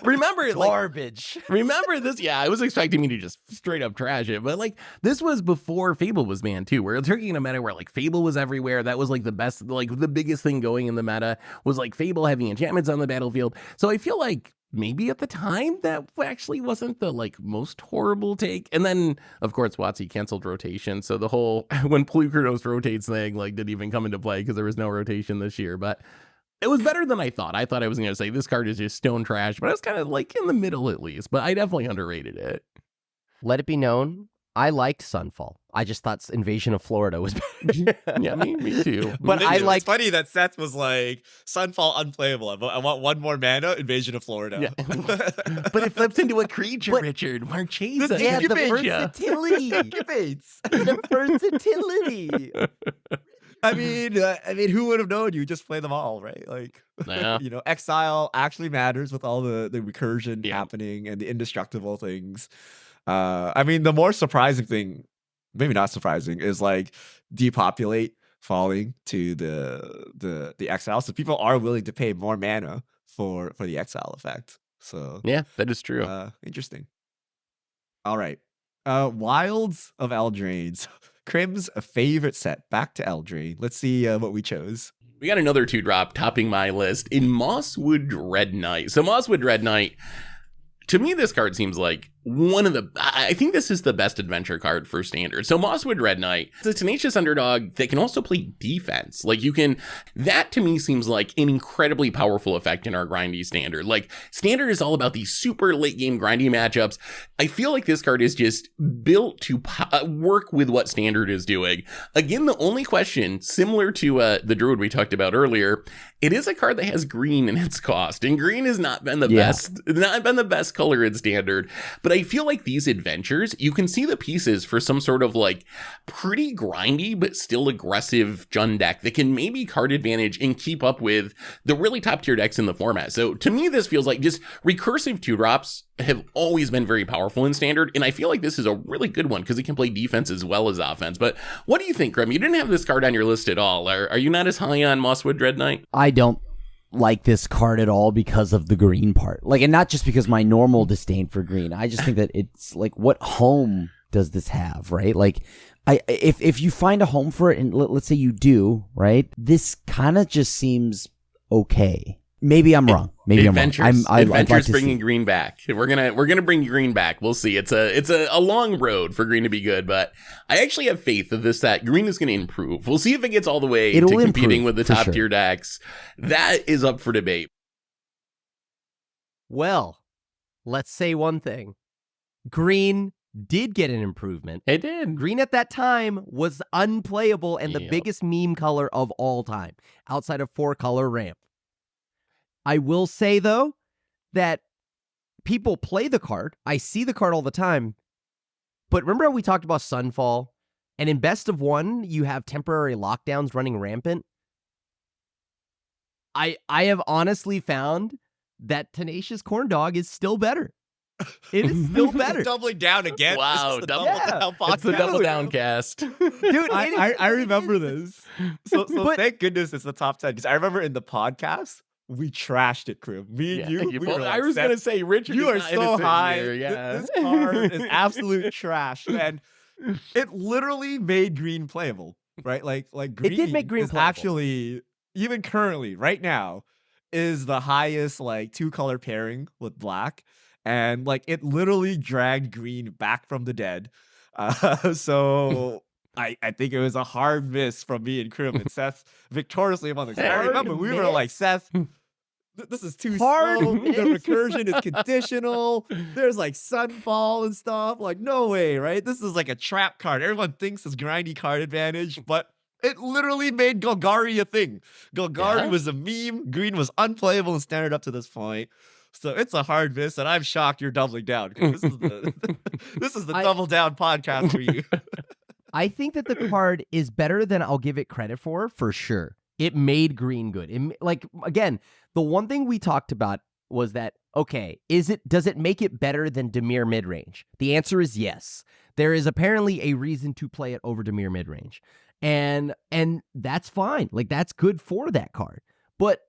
remember Garbage. remember this? Yeah, I was expecting me to just straight up trash it. But, like, this was before Fable was banned, too. We're talking a meta where, like, Fable was everywhere. That was, like, the best, like, the biggest thing going in the meta was, like, Fable having enchantments on the battlefield. So I feel like maybe at the time that actually wasn't the like most horrible take. And then of course WotC canceled rotation, so the whole when Plukernos rotates thing like didn't even come into play because there was no rotation this year. But it was better than I thought. I thought I was going to say this card is just stone trash, but I was kind of like in the middle at least. But I definitely underrated it. Let it be known, I liked Sunfall. I just thought Invasion of Florida was better. Yeah, me too. But Me I too. like- It's funny that Seth was like Sunfall unplayable. I want 1 more mana, Invasion of Florida. Yeah. But it flips into a creature, But- Richard. Marchesa. Yeah, the Incubator. versatility. Incubates. The versatility. I mean, who would have known? You just play them all, right? Like, Yeah. you know, exile actually matters with all the recursion Yeah. happening and the indestructible things. I mean, the more surprising thing, maybe not surprising, is like Depopulate falling to the exile. So people are willing to pay more mana for the exile effect. So Yeah, that is true. interesting. All right. Wilds of Eldraine. Crim's favorite set. Back to Eldraine. Let's see what we chose. We got another 2-drop topping my list in Mosswood Dread Knight. So Mosswood Dread Knight, to me, this card seems like I think this is the best adventure card for Standard. So Mosswood Dread Knight, it's a tenacious underdog that can also play defense. Like that to me seems like an incredibly powerful effect in our grindy Standard. Like Standard is all about these super late game grindy matchups. I feel like this card is just built to work with what Standard is doing. Again, the only question, similar to the Druid we talked about earlier, it is a card that has green in its cost, and green has not been the best color in Standard. But I feel like these adventures, you can see the pieces for some sort of like pretty grindy but still aggressive Jund deck that can maybe card advantage and keep up with the really top tier decks in the format. So to me, this feels like just recursive 2-drops have always been very powerful in Standard, and I feel like this is a really good one because it can play defense as well as offense. But what do you think, Grim? You didn't have this card on your list at all. Are you not as high on Mosswood Dread Knight? I don't like this card at all because of the green part. Like, and not just because my normal disdain for green. I just think that it's like, what home does this have, right? Like, if you find a home for it, and let's say you do, right? This kind of just seems okay. Maybe I'm wrong. Maybe Adventures, I'm wrong. I'd like Adventures to bringing see. green back. We're gonna bring green back. We'll see. It's a long road for green to be good, but I actually have faith that green is going to improve. We'll see if it gets all the way It'll to competing improve, with the for top sure. tier decks. That is up for debate. Well, let's say one thing. Green did get an improvement. It did. Green at that time was unplayable and the Yep. biggest meme color of all time, outside of 4-color ramp. I will say, though, that people play the card. I see the card all the time. But remember how we talked about Sunfall? And in Best of 1, you have temporary lockdowns running rampant? I have honestly found that Tenacious Corn Dog is still better. It is still better. Doubling down again. Wow, This is the double double down. down It's the podcast. double down cast. Dude, it is- I remember this. So But- thank goodness it's the top 10 because I remember in the podcast we trashed it, Crib. Me and you. We were I like, was "Seth, gonna say Richard. you is are not so innocent high. here, yeah. This card is absolute trash, and it literally made green playable, right? Like green. did make green is playable. actually even currently right now is the highest like 2-color pairing with black, and like it literally dragged green back from the dead. So. I think it was a hard miss from me and Krim, and Seth victoriously won this. I Hard remember we were miss? like, Seth, this is too Hard slow. The miss. recursion is conditional. There's like Sunfall and stuff. Like, no way, right? This is like a trap card. Everyone thinks it's grindy card advantage, but it literally made Golgari a thing. Golgari Yeah. was a meme. Green was unplayable and standard up to this point. So it's a hard miss, and I'm shocked you're doubling down. This is the this is the I- double down podcast for you. I think that the card is better than I'll give it credit for sure. It made green good. Like, again, the one thing we talked about was that, okay, does it make it better than Dimir midrange? The answer is yes. There is apparently a reason to play it over Dimir midrange. And that's fine. Like, that's good for that card. But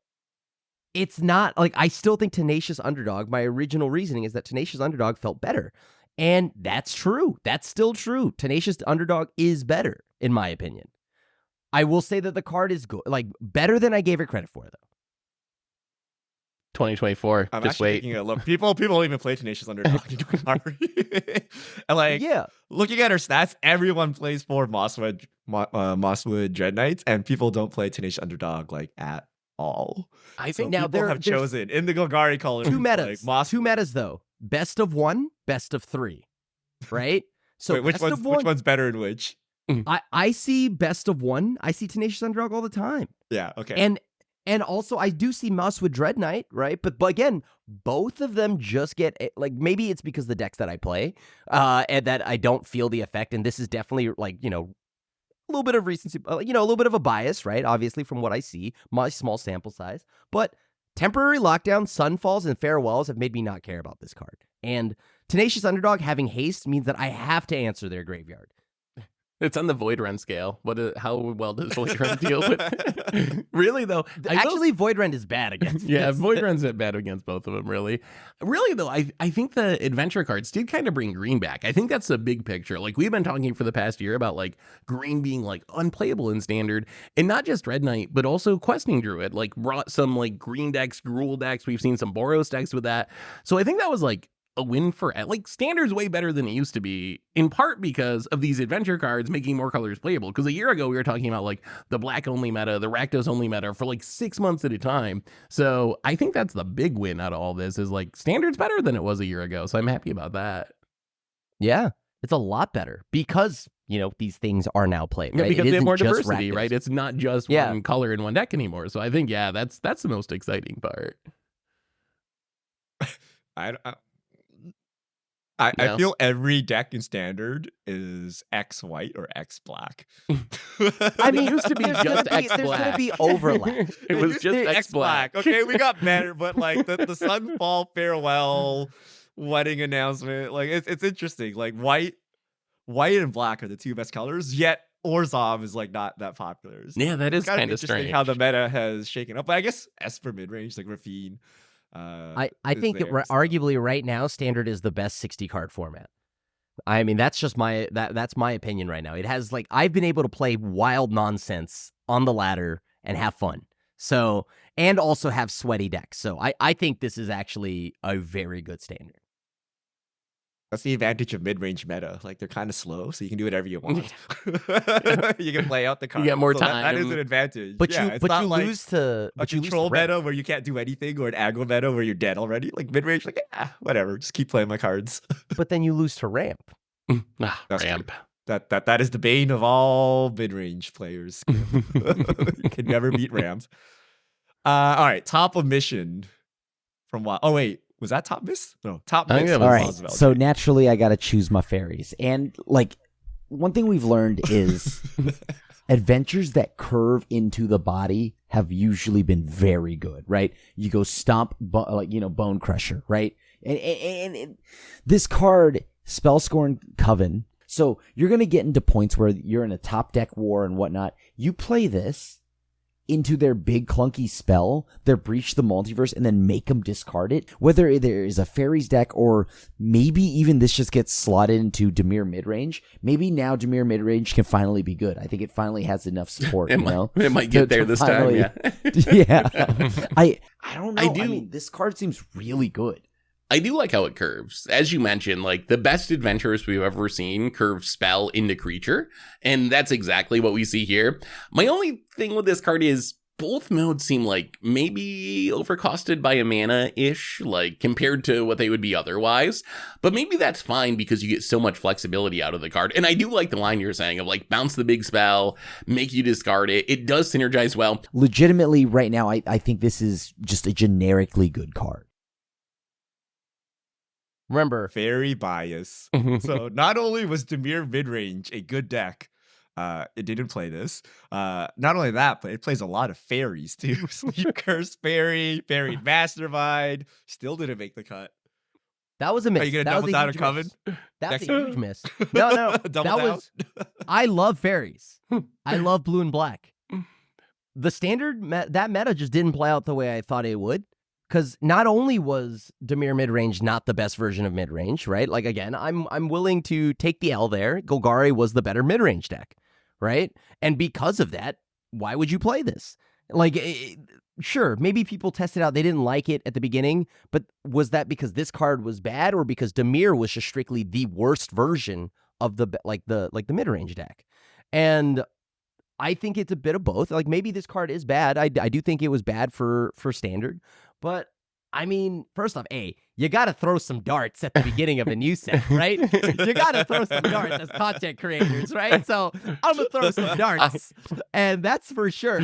it's not, like, I still think Tenacious Underdog, my original reasoning is that Tenacious Underdog felt better. And that's true. That's still true. Tenacious Underdog is better, in my opinion. I will say that the card is good, like better than I gave it credit for, though. 2024. I'm Just actually wait. taking a look. People don't even play Tenacious Underdog in Golgari. And like, Yeah. looking at her stats, everyone plays for Mosswood Dread Knights, and people don't play Tenacious Underdog like at all. I So think Now, people have there's chosen in the Golgari colors Two metas. Like Two metas, though. Best of 1, best of 3. Right? So Wait, which best one's of 1, which one's better in which? I see best of 1. I see Tenacious Underdog all the time. Yeah, okay. And also, I do see Mosswood Dread Knight, right? But again, both of them just get, like, maybe it's because the decks that I play and that I don't feel the effect. And this is definitely, like, you know, a little bit of recency, a little bit of a bias, right? Obviously, from what I see, my small sample size. But Temporary Lockdown, Sunfalls, and Farewells have made me not care about this card. And Tenacious Underdog having haste means that I have to answer their graveyard. it's on the Void Run scale. How well does Void Run deal with it? Really, though? Actually, Void Rend is bad against Yeah, this. Void Run's bad against both of them, really. Really, though, I think the adventure cards did kind of bring green back. I think that's the big picture. Like, we've been talking for the past year about, like, green being, like, unplayable in Standard. And not just Red Knight, but also Questing Druid. Like, brought some, like, green decks, Gruul decks. We've seen some Boros decks with that. So I think that was, like, a win for, like, Standard's way better than it used to be, in part because of these adventure cards making more colors playable. Because a year ago, we were talking about, like, the black only meta, the Rakdos only meta for, like, 6 months at a time. So I think that's the big win out of all this is, like, Standard's better than it was a year ago. So I'm happy about that. Yeah, it's a lot better because, these things are now played. Yeah, Right? because It they have isn't more just diversity, Rakdos. right? It's not just Yeah. one color in one deck anymore. So I think, yeah, that's the most exciting part. I Yeah. feel every deck in Standard is X white or X black. I mean, It used to be there's just gonna be- X there's gonna black. be overlap. It It was used to just be X black. Okay, we got better, but like the Sunfall farewell wedding announcement, like it's interesting. Like white and black are the two best colors, yet Orzhov is like not that popular. So Yeah, that is it's kind of kind of interesting strange. how the meta has shaken up. But I guess Esper midrange, like Rafine. I is think that there, so. arguably right now, Standard is the best 60 card format. I mean, that's just that's my opinion right now. It has, like, I've been able to play wild nonsense on the ladder and have fun. So, and also have sweaty decks. So I think this is actually a very good Standard. That's the advantage of mid-range meta. Like they're kind of slow, so you can do whatever you want. You can play out the card. get more That is time. an advantage. But yeah, you it's but not you like lose to a but you lose to control red. meta where you can't do anything, or an aggro meta where you're dead already. Like mid-range, like whatever, just keep playing my cards. But then you lose to ramp. That's Ramp. That is the bane of all mid-range players. You can never beat Rams. All right, top omission from what? Oh wait, was that top miss? No, top I think miss. that All was- right. So naturally, I got to choose my fairies. And like, one thing we've learned is adventures that curve into the body have usually been very good, right? You go stomp, Bone Crusher, right? And this card, Spellscorn Coven. So you're going to get into points where you're in a top deck war and whatnot. You play this into their big clunky spell, their Breach the Multiverse, and then make them discard it. Whether there is a fairies deck or maybe even this just gets slotted into Dimir midrange. Maybe now Dimir midrange can finally be good. I think it finally has enough support. It might get there this finally- time. Yeah. Yeah. I don't know. I do- I mean, this card seems really good. I do like how it curves. As you mentioned, like the best adventurers we've ever seen curve spell into creature, and that's exactly what we see here. My only thing with this card is both modes seem like maybe overcosted by a mana-ish, like compared to what they would be otherwise. But maybe that's fine because you get so much flexibility out of the card. And I do like the line you're saying of like bounce the big spell, make you discard it. It does synergize well. Legitimately, right now, I think this is just a generically good card. Remember, Fairy bias. So not only was Dimir midrange a good deck, it didn't play this. Not only that, but it plays a lot of fairies too. Sleep Curse Fairy, Fairy Mastermind, still didn't make the cut. that was a miss. Are you gonna That double was a down on huge Coven? miss. That was Next- a huge miss. No, Double that down? was. I love fairies. I love blue and black. The standard that meta just didn't play out the way I thought it would. Because not only was Dimir midrange not the best version of midrange, right? Like again, I'm willing to take the L there. Golgari was the better midrange deck, right? And because of that, why would you play this? Like, sure, maybe people tested out, they didn't like it at the beginning, but was that because this card was bad, or because Dimir was just strictly the worst version of the midrange deck? And I think it's a bit of both. Like maybe this card is bad. I do think it was bad for standard. But I mean, first off, you got to throw some darts at the beginning of a new set, right? You got to throw some darts as content creators, right? So I'm going to throw some darts, and that's for sure.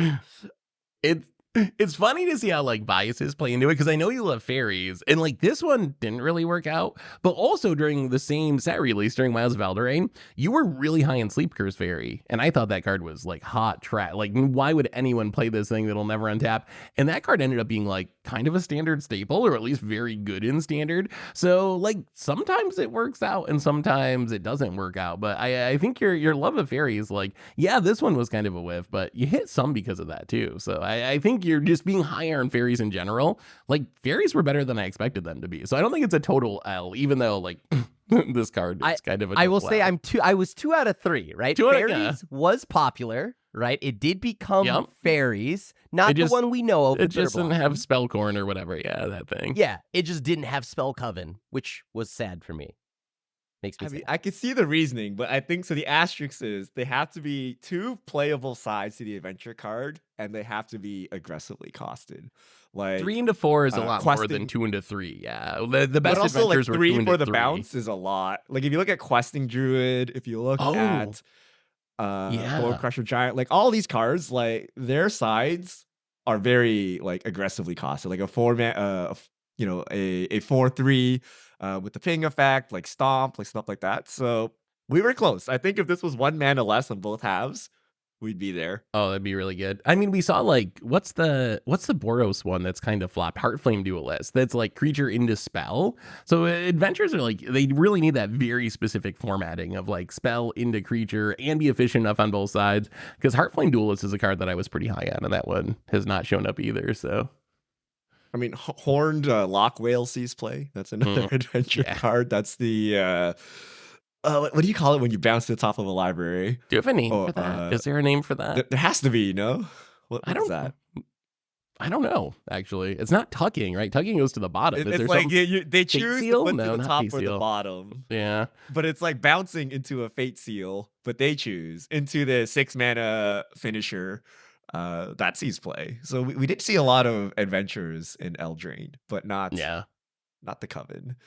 It's funny to see how like biases play into it, because I know you love fairies, and like this one didn't really work out. But also during the same set release, during Miles of Eldraine, you were really high in Sleep Curse Fairy, and I thought that card was like hot trash. Like, why would anyone play this thing that'll never untap? And that card ended up being like kind of a standard staple, or at least very good in standard. So like sometimes it works out and sometimes it doesn't work out. But I think your love of fairies, like, yeah, this one was kind of a whiff, but you hit some because of that too. So I think you're just being higher on fairies in general. Like fairies were better than I expected them to be. So I don't think it's a total L, even though like this card is kind of a I will total say L. I was 2 out of 3, right? 2 out of- Fairies was popular, right? It did become Yep. fairies, not It just- the one we know of. It with just didn't Bitterblossom. have Spellcorn or whatever. Yeah, that thing. Yeah, it just didn't have Spell Coven, which was sad for me. Makes me I mean, sad. I can see the reasoning, but I think so. The asterisk is they have to be 2 playable sides to the adventure card, and they have to be aggressively costed. Like 3 into 4 is a lot more questing- than 2 into 3. Yeah, the best but also like adventures were 2 3 into for the 3. bounce is a lot. Like if you look at Questing Druid, if you look Oh. at Yeah. Bone Crusher Giant, like all these cards, like their sides are very like aggressively costed. Like a 4-man, a 4/3 with the ping effect, like stomp, like stuff like that. So we were close. I think if this was 1 mana less on both halves, we'd be there. Oh, that'd be really good. I mean, we saw like what's the Boros one that's kind of flopped? Heartflame Duelist. That's like creature into spell. So adventures are like they really need that very specific formatting of like spell into creature and be efficient enough on both sides. Because Heartflame Duelist is a card that I was pretty high on, and that one has not shown up either. So I mean, Horned Lock Whale sees play. That's another adventure yeah. card. That's the what do you call it when you bounce to the top of a library? do you have a name Oh, for that? Is there a name for that? There has to be, no? What I is don't that? I don't know. Actually, it's not tucking, right? Tucking goes to the bottom. Is It's there like some- they choose to seal? put No, to the not top Fate or the seal. bottom, Yeah. but it's like bouncing into a Fate Seal, but they choose into the 6 mana finisher. That sees play. So we did see a lot of adventures in Eldraine, but not Yeah. the Coven.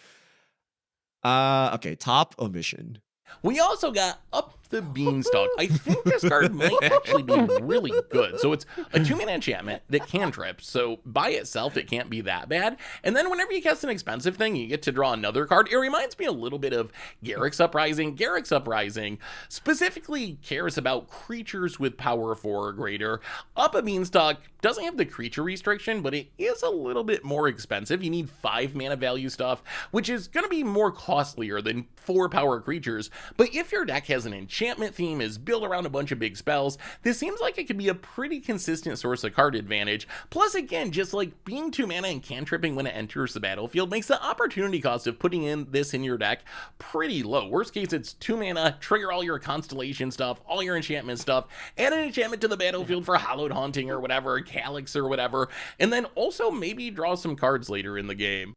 Okay, top omission. We also got Up the Beanstalk. I think this card might actually be really good. So it's a 2-mana enchantment that cantrips. So by itself, it can't be that bad. And then whenever you cast an expensive thing, you get to draw another card. It reminds me a little bit of Garruk's Uprising. Garruk's Uprising specifically cares about creatures with power 4 or greater. Up a Beanstalk doesn't have the creature restriction, but it is a little bit more expensive. You need 5 mana value stuff, which is going to be more costlier than 4 power creatures. But if your deck has an enchantment theme, is built around a bunch of big spells, this seems like it could be a pretty consistent source of card advantage. Plus, again, just like being 2 mana and cantripping when it enters the battlefield makes the opportunity cost of putting in this in your deck pretty low. Worst case, it's 2 mana, trigger all your constellation stuff, all your enchantment stuff, add an enchantment to the battlefield for Hallowed Haunting or whatever, Calyx or whatever, and then also maybe draw some cards later in the game.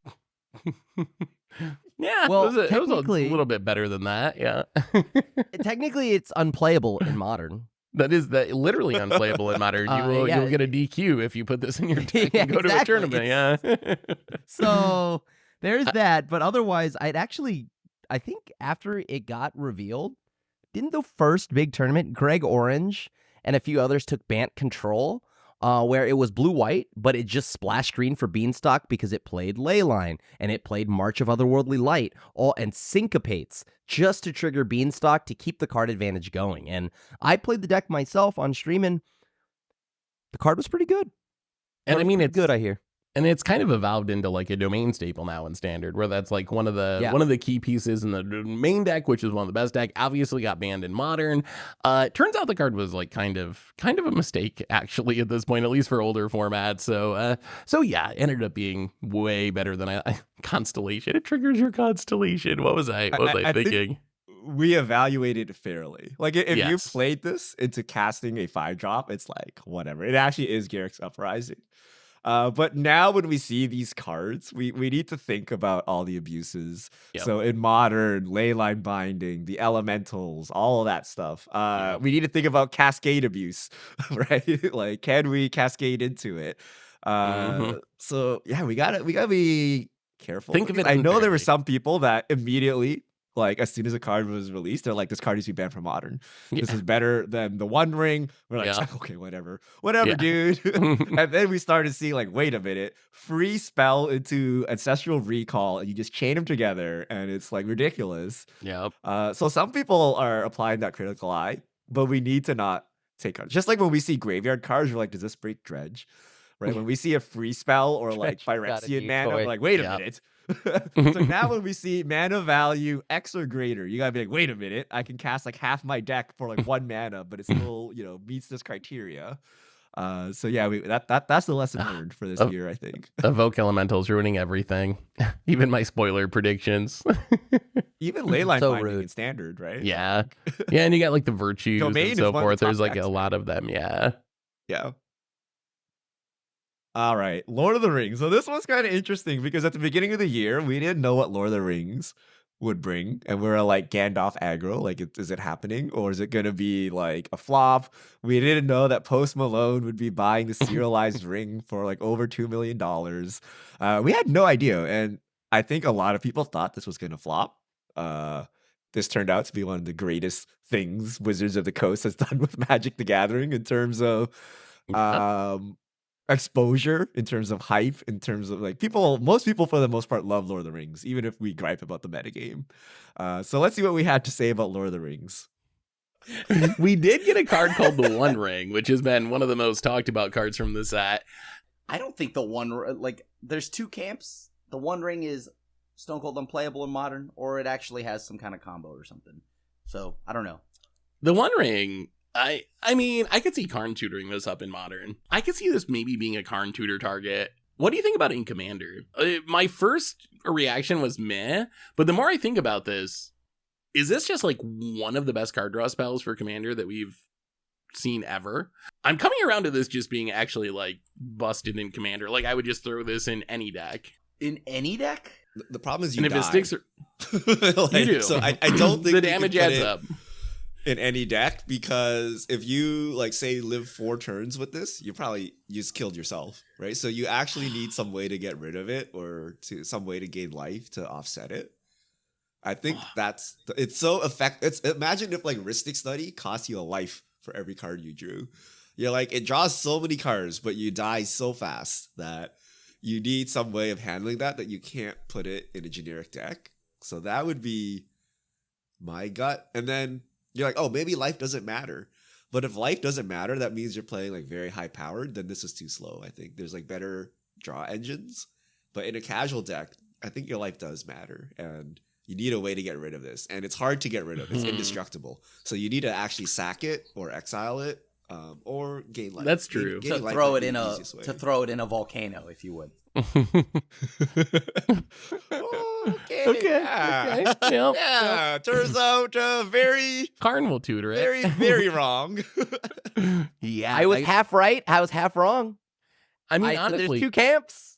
Yeah, Well, it was a technically- little bit better than that. Yeah, Technically, it's unplayable in Modern. that is literally unplayable in Modern. Yeah. You'll get a DQ if you put this in your deck Yeah, and go to a exactly. tournament. Yeah. So there's that. But otherwise, I think after it got revealed, didn't the first big tournament, Greg Orange and a few others took Bant Control, where it was blue-white, but it just splashed green for Beanstalk because it played Leyline and it played March of Otherworldly Light and Syncopates just to trigger Beanstalk to keep the card advantage going. And I played the deck myself on stream, and the card was pretty good. And I mean, it's good, I hear. And it's kind of evolved into like a domain staple now in Standard, where that's like one of the key pieces in the main deck, which is one of the best deck. Obviously got banned in Modern. Turns out the card was like kind of a mistake actually at this point, at least for older formats. So yeah, it ended up being way better than I Constellation. It triggers your Constellation. What was I thinking? We evaluated fairly. Like if you Yes. played this into casting a 5-drop, it's like whatever. It actually is Garruk's Uprising. But now when we see these cards, we need to think about all the abuses. Yep. So in Modern, Leyline Binding, the elementals, all of that stuff. We need to think about cascade abuse, right? Like, can we cascade into it? So yeah, we gotta be careful. Think of it I know there were unfairly. some people that immediately, like, as soon as a card was released, they're like, this card needs to be banned from Modern. This Yeah. is better than the One Ring. We're like, Yeah. okay, whatever, Yeah. dude. And then we started seeing, like, wait a minute, free spell into Ancestral Recall, and you just chain them together, and it's like ridiculous. Yep. So some people are applying that critical eye, but we need to not take cards. Just like when we see graveyard cards, we're like, does this break Dredge? Right? When we see a free spell or like Dredge got a Phyrexian mana, decoy. we're like, wait a Yeah. minute. So now when we see mana value X or greater, you gotta be like, wait a minute, I can cast like half my deck for like 1 mana, but it still, meets this criteria. So yeah, that's the lesson learned for this Oh. year, I think. Evoke Elementals ruining everything. Even my spoiler predictions. Even Leyline So Binding rude. in Standard, right? Yeah. Yeah, and you got like the virtues Domain and is so one of the forth. There's top like decks, a lot of them. Yeah. Yeah. All right, Lord of the Rings. So this one's kind of interesting because at the beginning of the year, we didn't know what Lord of the Rings would bring, and we were like Gandalf aggro. Like, is it happening, or is it gonna be like a flop? We didn't know that Post Malone would be buying the serialized ring for like over $2 million. We had no idea, and I think a lot of people thought this was gonna flop. This turned out to be one of the greatest things Wizards of the Coast has done with Magic the Gathering in terms of exposure, in terms of hype, in terms of like most people for the most part love Lord of the Rings, even if we gripe about the metagame. So let's see what we had to say about Lord of the Rings. We did get a card called the One Ring, which has been one of the most talked about cards from the set. I don't think the one, like, there's two camps. The One Ring is Stone Cold unplayable in Modern, or it actually has some kind of combo or something. So I don't know. The One Ring, I mean, I could see Karn tutoring this up in Modern. I could see this maybe being a Karn tutor target. What do you think about it in Commander? My first reaction was meh, but the more I think about this, is this just like one of the best card draw spells for Commander that we've seen ever? I'm coming around to this just being actually like busted in Commander. Like, I would just throw this in any deck. In any deck? The problem is you And if die. it sticks, Like, you do. So I don't think the you can damage put adds it up. in any deck, because if you like say live 4 turns with this, you just killed yourself, right? So you actually need some way to get rid of it, or some way to gain life to offset it. I think it's so effective. Imagine if like Ristic Study cost you a life for every card you drew. You're like, it draws so many cards, but you die so fast that you need some way of handling that you can't put it in a generic deck. So that would be my gut. And then you're like, oh, maybe life doesn't matter. But if life doesn't matter, that means you're playing like very high powered, then this is too slow. I think there's like better draw engines. But in a casual deck, I think your life does matter. And you need a way to get rid of this. And it's hard to get rid of. It's indestructible. So you need to actually sack it or exile it. Or gain life. That's true. Gain To life throw might it be in the a easiest way. to throw it in a volcano, if you would. Okay. Yep. Yeah, turns out very, Carnival tutor it. very, very wrong. Yeah. I was half right. I was half wrong. I mean, There's honestly, two camps.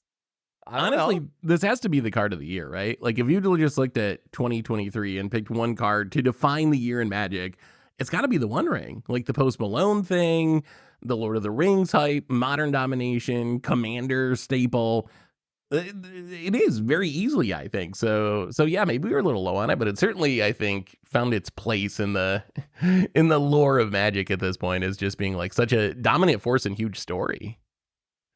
I don't honestly, know. this has to be the card of the year, right? Like, if you just looked at 2023 and picked one card to define the year in Magic, it's got to be the One Ring. Like the Post Malone thing, the Lord of the Rings hype, Modern Domination, Commander staple. It is very easily, I think. So yeah, maybe we were a little low on it, but it certainly, I think, found its place in the in the lore of Magic at this point as just being like such a dominant force and huge story.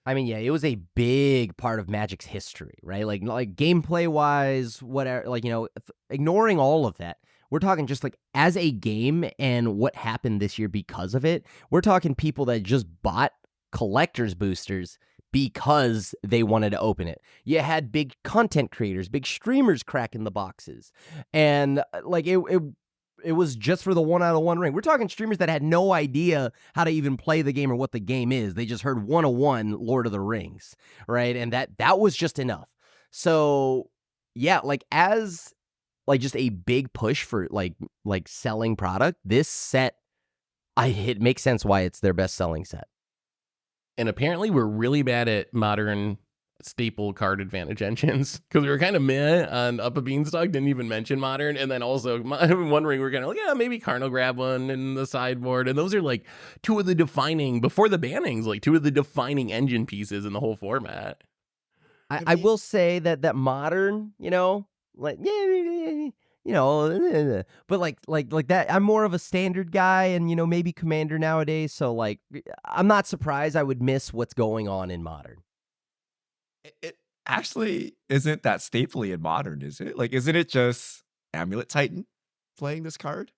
I mean, yeah, it was a big part of Magic's history, right? Like gameplay wise, whatever. Like, you know, ignoring all of that, we're talking just like as a game and what happened this year because of it. We're talking people that just bought collector's boosters because they wanted to open it. You had big content creators, big streamers cracking the boxes, and like it was just for the one out of one ring. We're talking streamers that had no idea how to even play the game or what the game is. They just heard 101 Lord of the Rings, right? And that was just enough. So yeah, like as like just a big push for like selling product, this set, it makes sense why it's their best selling set. And apparently we're really bad at modern staple card advantage engines because we were kind of meh on Up a Beanstalk, didn't even mention modern. And then also One Ring, we're kind of like, yeah, maybe Carnal grab one in the sideboard. And those are like two of the defining, before the bannings, like two of the defining engine pieces in the whole format. I will say that modern, you know, like you know, but like that. I'm more of a standard guy, and you know, maybe Commander nowadays. So like, I'm not surprised I would miss what's going on in modern. It actually isn't that stapley in modern, is it? Like, isn't it just Amulet Titan playing this card?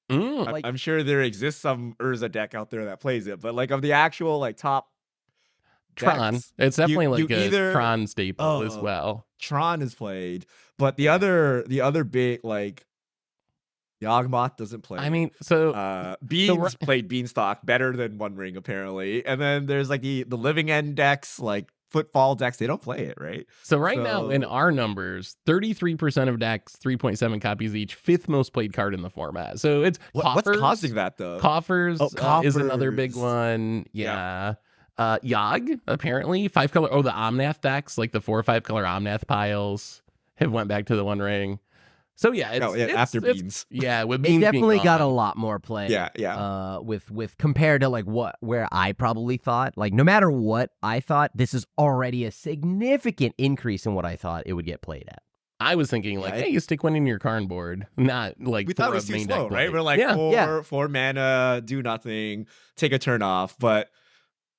Like- I'm sure there exists some Urza deck out there that plays it, but like of the actual like top Tron. decks, It's definitely you like a either- Tron staple as Oh. well. Tron is played, but the other big like Yawgmoth doesn't play. I mean, so Beans played Beanstalk better than One Ring apparently, and then there's like the living end decks like Footfall decks. They don't play it, right? So right now in So- our numbers, 33% of decks, 3.7 copies each, fifth most played card in the format. So it's What's Coffers. causing that though? Coffers, is another big Coffers. one. Yeah. Yogg, apparently. 5-color. Oh, the Omnath decks, like the 4 or 5-color Omnath piles, have went back to the One Ring. So yeah, After Beans. Yeah, with It Beans definitely being got a gone. lot more play. Yeah. With compared to like where I probably thought, like no matter what I thought, this is already a significant increase in what I thought it would get played at. I was thinking like, Yeah, hey, you stick one in your Karn board, not like We thought it for was a too main slow, deck play. right? We're like, yeah. four mana, do nothing, take a turn off. But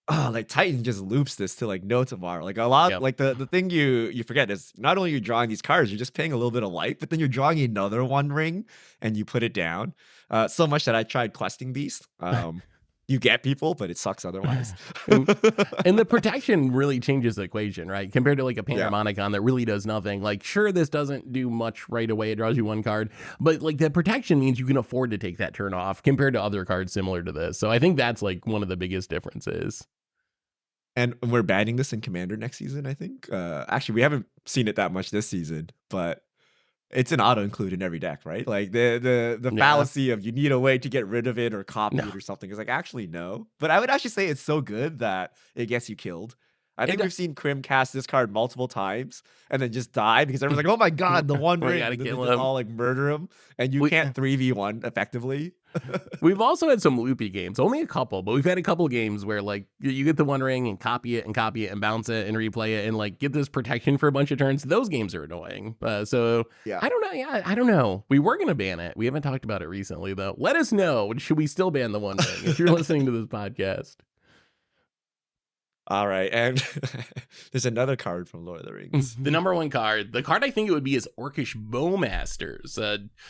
like Titan just loops this to like no tomorrow. Like a lot, Yep. like the thing you forget is not only you're drawing these cards, you're just paying a little bit of life, but then you're drawing another One Ring and you put it down. So much that I tried questing Beast. You get people, but it sucks otherwise. And the protection really changes the equation, right? Compared to like a Panharmonicon that really does nothing. Like, sure, this doesn't do much right away. It draws you one card, but like the protection means you can afford to take that turn off compared to other cards similar to this. So I think that's like one of the biggest differences. And we're banning this in Commander next season, I think. Actually, we haven't seen it that much this season, but it's an auto include in every deck, right? Like the Yeah. fallacy of you need a way to get rid of it or copy No. it or something is like actually no. But I would actually say it's so good that it gets you killed. I think And, we've seen Krim cast this card multiple times and then just die because everyone's like, "Oh my god, the one We ring!" gotta And then they kill just him. all like murder him, and you We- can't 3v1 effectively. We've also had some loopy games, only a couple, but we've had a couple games where like you get the one ring and copy it and bounce it and replay it and like get this protection for a bunch of turns. Those games are annoying. So Yeah. I don't know. Yeah, I don't know. We were gonna ban it. We haven't talked about it recently though. Let us know. Should we still ban the one ring if you're listening to this podcast? All right, and there's another card from Lord of the Rings. The number one card, the card I think it would be is Orcish Bowmasters.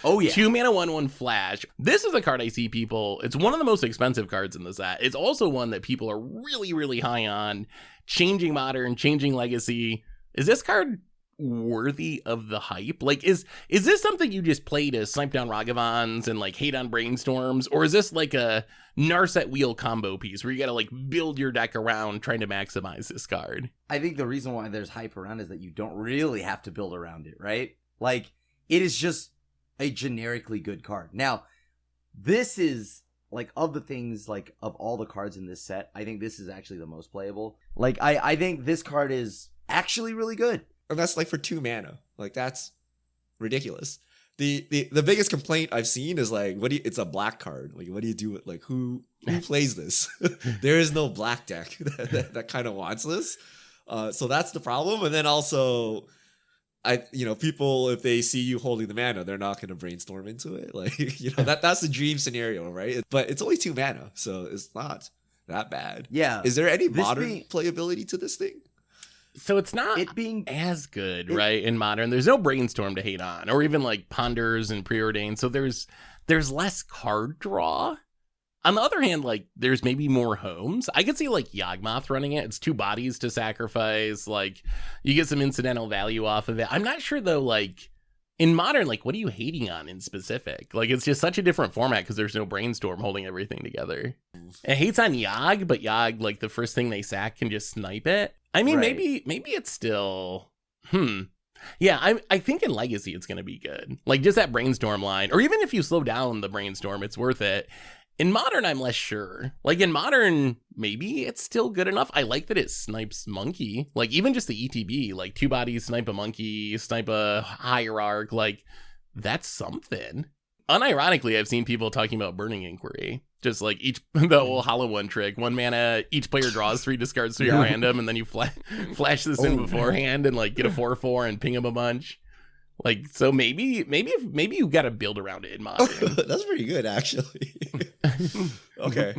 Oh yeah. 2-mana 1/1 flash. This is a card I see people. It's one of the most expensive cards in the set. It's also one that people are really, really high on. Changing Modern, changing Legacy. Is this card worthy of the hype? Like, is this something you just play to snipe down Ragavans and like hate on Brainstorms, or is this like a Narset Wheel combo piece where you got to like build your deck around trying to maximize this card? I think the reason why there's hype around is that you don't really have to build around it, right? Like, it is just a generically good card. Now, this is, like, of the things, like, of all the cards in this set, I think this is actually the most playable. Like, I think this card is actually really good. And that's like for 2 mana. Like that's ridiculous. The biggest complaint I've seen is like, it's a black card. Like, what do you do with like who plays this? There is no black deck that kind of wants this. So that's the problem. And then also, people, if they see you holding the mana, they're not going to brainstorm into it. Like, that's the dream scenario, right? But it's only 2 mana, so it's not that bad. Yeah. Is there any This modern being- playability to this thing? So it's not It being as good, right? In Modern, there's no Brainstorm to hate on, or even like Ponders and Preordained. So there's less card draw. On the other hand, like there's maybe more homes. I could see like Yawgmoth running it. It's 2 bodies to sacrifice. Like you get some incidental value off of it. I'm not sure though. Like in Modern, like what are you hating on in specific? Like it's just such a different format because there's no Brainstorm holding everything together. It hates on Yogg, but Yogg, like the first thing they sack can just snipe it. I mean, Right. maybe it's still, Yeah, I think in Legacy it's going to be good. Like just that Brainstorm line, or even if you slow down the Brainstorm, it's worth it. In Modern, I'm less sure. Like in Modern, maybe it's still good enough. I like that it snipes Monkey. Like even just the ETB, like 2 bodies, snipe a Monkey, snipe a Hierarch. Like that's something. Unironically, I've seen people talking about Burning Inquiry. Just like the old Hollow One trick. 1 mana, each player draws 3, discards 3 at random, and then you flash this in beforehand and like get a 4/4 and ping him a bunch. Like, so maybe you got to build around it in Modern. That's pretty good, actually. Okay.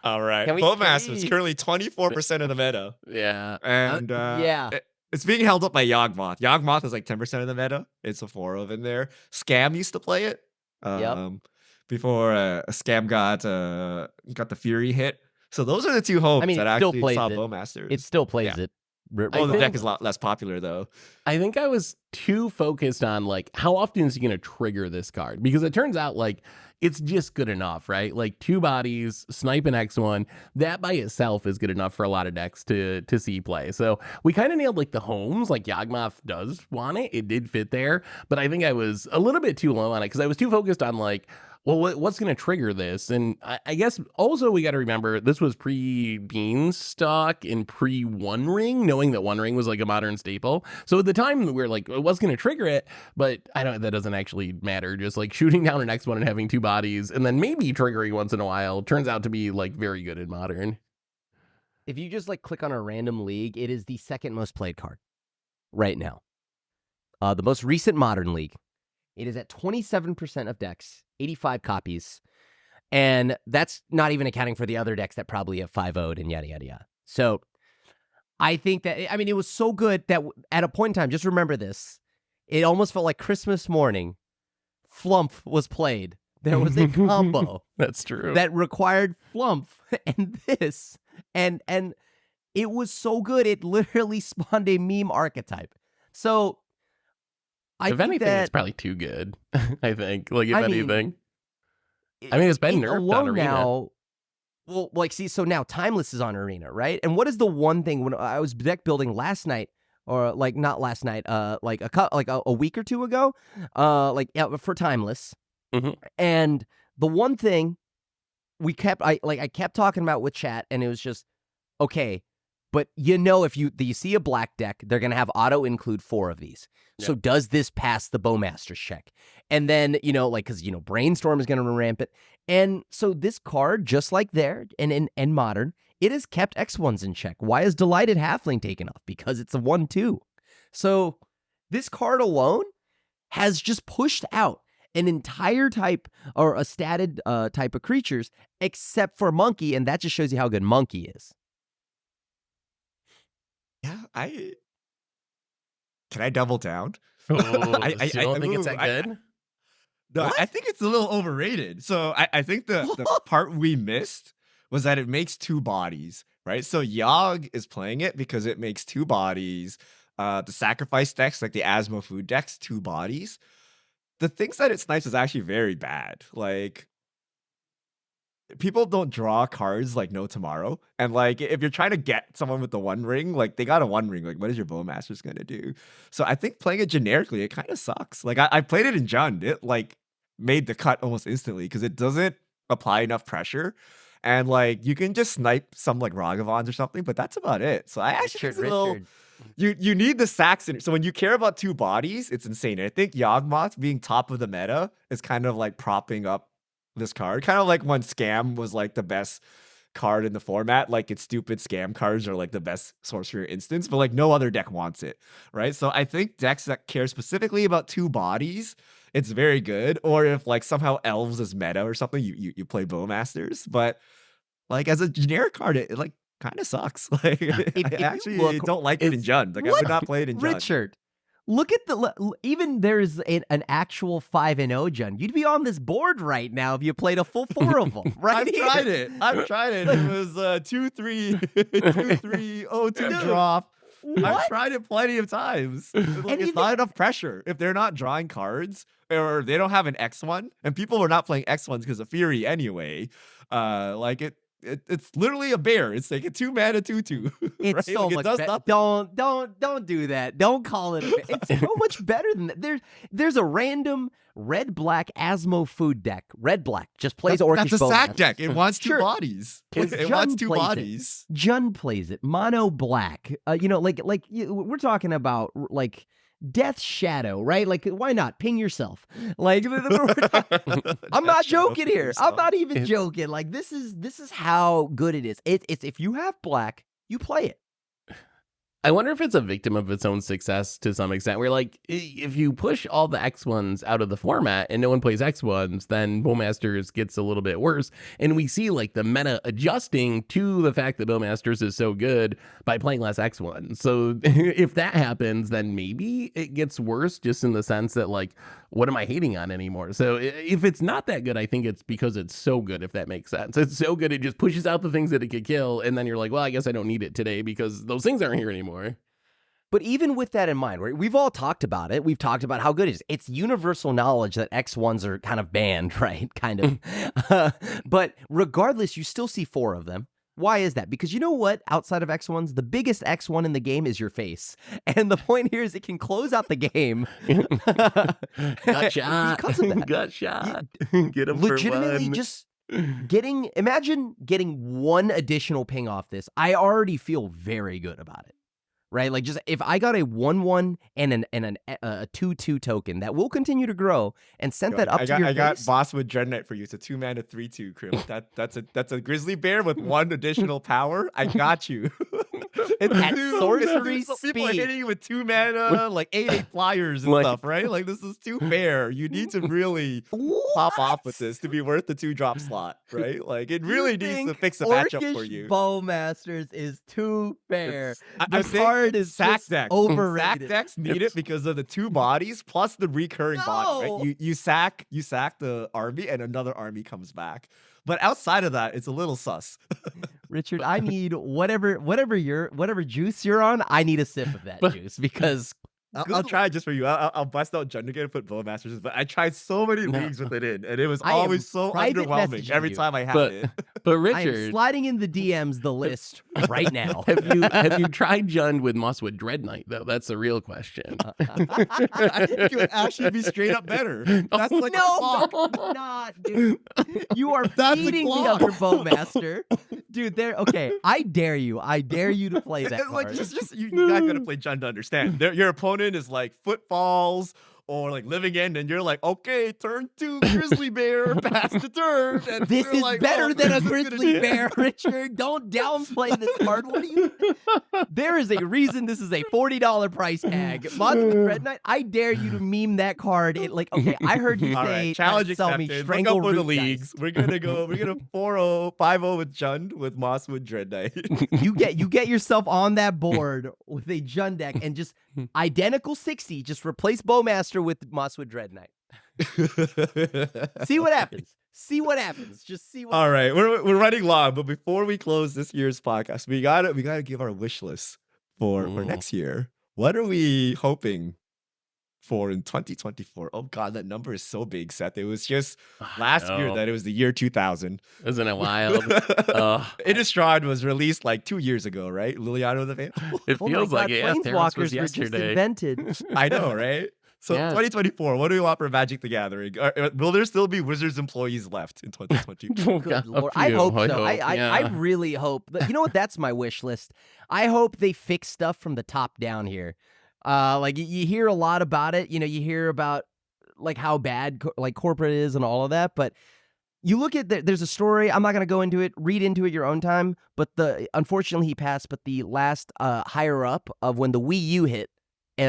All right, Can we- Bowmaster is currently 24% of the meta, Yeah. and yeah. it's being held up by Yawgmoth. Yawgmoth is like 10% of the meta. It's a 4 in there. Scam used to play it. Before Scam got the Fury hit. So those are the 2 homes I mean, that it still actually plays saw it. Bowmasters. It still plays Yeah. it. the think- deck is a lot less popular though. I think I was too focused on like how often is he going to trigger this card, because it turns out like it's just good enough, right? Like 2 bodies, snipe an X1, that by itself is good enough for a lot of decks to see play. So we kind of nailed like the homes. Like Yawgmoth does want it, it did fit there, but I think I was a little bit too low on it because I was too focused on like, well, what's going to trigger this? And I guess also we got to remember this was pre-Beanstalk and pre-One Ring, knowing that One Ring was like a Modern staple. So at the time we were like, what's going to trigger it? But that doesn't actually matter. Just like shooting down an X1 and having 2 bodies and then maybe triggering once in a while turns out to be like very good in Modern. If you just like click on a random league, it is the 2nd most played card right now. The most recent Modern League, it is at 27% of decks, 85 copies. And that's not even accounting for the other decks that probably have 5-0'd and yada, yada, yada. So I think that, I mean, it was so good that at a point in time, just remember this, it almost felt like Christmas morning. Flump was played. There was a combo That's true. that required Flump and this. And it was so good, it literally spawned a meme archetype. So I if think anything, that it's probably too good. I think. Like if I mean, anything. I mean, it's been it nerfed alone on Arena. now. Well, like, see, so now Timeless is on Arena, right? And what is the one thing when I was deck building last night, or like not last night, like a week or 2 ago, for Timeless, Mhm. and the one thing I kept talking about with chat, and it was just, okay, But if you see a black deck, they're going to have auto include 4 of these. So does this pass the Bowmaster's check? And then, because, Brainstorm is going to run rampant. And so this card, just like there and Modern, it has kept X1s in check. Why is Delighted Halfling taken off? Because it's a 1/2. So this card alone has just pushed out an entire type or a statted type of creatures except for Monkey, and that just shows you how good Monkey is. Yeah, can I double down? Oh, I don't think it's that good. No, I think it's a little overrated. So I think the part we missed was that it makes 2 bodies, right? So Yogg is playing it because it makes 2 bodies. The sacrifice decks, like the Asmo food decks, 2 bodies. The things that it snipes is actually very bad. Like, people don't draw cards like no tomorrow. And like, if you're trying to get someone with the 1 ring, like they got a 1 ring, like what is your Bowmaster's gonna do? So I think playing it generically, it kind of sucks. Like I played it in Jund. It like made the cut almost instantly because it doesn't apply enough pressure. And like you can just snipe some like Ragavons or something, but that's about it. So I actually think it's a little, you need the sacks in it. So when you care about 2 bodies, it's insane. And I think Yawgmoth being top of the meta is kind of like propping up this card. Kind of like when Scam was like the best card in the format, like its stupid Scam cards are like the best Sorcerer instance, but like no other deck wants it, right? So I think decks that care specifically about 2 bodies, it's very good. Or if like somehow Elves is meta or something, you play Bowmasters. But like as a generic card, it like kind of sucks. Like I actually don't like it in Jund. Like I would not play it in Jund. Richard, look at even there's an actual 5-0 Jund. You'd be on this board right now if you played a full 4 of them. Right? I've tried it. It was 2-3, 2-3, 0-2 drop. What? I've tried it plenty of times. Like, it's not enough pressure. If they're not drawing cards or they don't have an X1, and people are not playing X1s because of Fury anyway, like it's literally a bear. It's like a 2-mana 2/2. It's right? so like much does better. nothing. Don't do that. Don't call it a bear. It's so much better than that. There's a random red-black Asmo food deck. Red-black just plays Orcish That's a sack Bowmaster. deck. It wants 2 Sure. bodies. Because It wants Jund 2 plays it. bodies. Jund plays it. Mono black. We're talking about like Death Shadow, right? Like, why not ping yourself? Like, I'm not joking here. I'm not even joking. Like, this is how good it is. It's if you have black, you play it. I wonder if it's a victim of its own success to some extent. Where like, if you push all the X1s out of the format and no one plays X1s, then Bowmasters gets a little bit worse. And we see like the meta adjusting to the fact that Bowmasters is so good by playing less X1s. So if that happens, then maybe it gets worse, just in the sense that like, what am I hating on anymore? So if it's not that good, I think it's because it's so good, if that makes sense. It's so good, it just pushes out the things that it could kill. And then you're like, well, I guess I don't need it today because those things aren't here anymore. But even with that in mind, right, we've all talked about it. We've talked about how good it is. It's universal knowledge that X1s are kind of banned, right? Kind of. But regardless, you still see 4 of them. Why is that? Because you know what? Outside of X1s, the biggest X1 in the game is your face. And the point here is it can close out the game. Got shot. Because of that. Got shot. Get him Legitimately for one. just imagine getting 1 additional ping off this. I already feel very good about it. Right? Like, just if I got a 1/1 and a 2/2 token that will continue to grow and sent that up to your I got face. Boss with Dread Knight for you. It's a 2-mana 3/2 crim. That's a grizzly bear with 1 additional power. I got you. At sorcery People are speed. hitting you with 2 mana, like 8/8 flyers and Like- stuff, right? Like this is too fair. You need to really pop off with this to be worth the 2-drop slot, right? Like it really needs to fix the matchup for you. Bowmasters is too fair. I'm The saying card is sack just deck. overrated. Sack decks need it because of the 2 bodies plus the recurring body. No. Right? You sack the army and another army comes back. But outside of that, it's a little sus. Richard, I need whatever juice you're on. I need a sip of that juice because I'll try it just for you. I'll bust out Jund again and put Bowmasters. But I tried so many leagues with it in, and it was I am always so private underwhelming messaging every you. time I had But- it. But I am Richard, sliding in the DMs the list right now. have you tried Jund with Mosswood Dread Knight though? That's the real question. I think it would actually be straight up better. That's like a No, clock. not, dude. You are That's a feeding the clock. other Bowmaster. Dude, there. Okay, I dare you. I dare you to play that Like card. just you guys gotta play Jund to understand. Your opponent is like Footfalls or like Living End, and you're like, okay, turn 2 Grizzly Bear, pass the turn. And This they're is like, better oh, than a this is gonna grizzly do- bear, Richard. Don't downplay this card. What are you? There is a reason this is a $40 price tag. Mothman Dread Knight, I dare you to meme that card. Okay, I heard you All say right, challenge sell me accepted. Look strangle up for the root dice. leagues. We're gonna 4-0, 5-0 with Jund with Mosswood Dread Knight. You get yourself on that board with a Jund deck and just identical 60. Just replace Bowmaster with Mosswood Dread Knight. See what happens. See what happens. Just see what. All right, we're running long, but before we close this year's podcast, we gotta give our wish list for next year. What are we hoping for in 2024? Oh God, that number is so big, Seth. It was just last year that it was the year 2000. Isn't it wild? Innistrad was released like 2 years ago, right? Liliana the Vandal. It Oh my feels like God, it. Yeah, Terrence Planeswalkers was were just yesterday. invented. I know, right? So Yeah. 2024, what do we want for Magic the Gathering? Will there still be Wizards employees left in 2024? Oh, Good God, a Lord. I few, hope so. yeah. I really hope. You know what? That's my wish list. I hope they fix stuff from the top down here. Like you hear a lot about it. You know, you hear about like how bad like corporate is and all of that. But you look at there's a story. I'm not gonna go into it. Read into it your own time. But unfortunately he passed. But the last higher up of when the Wii U hit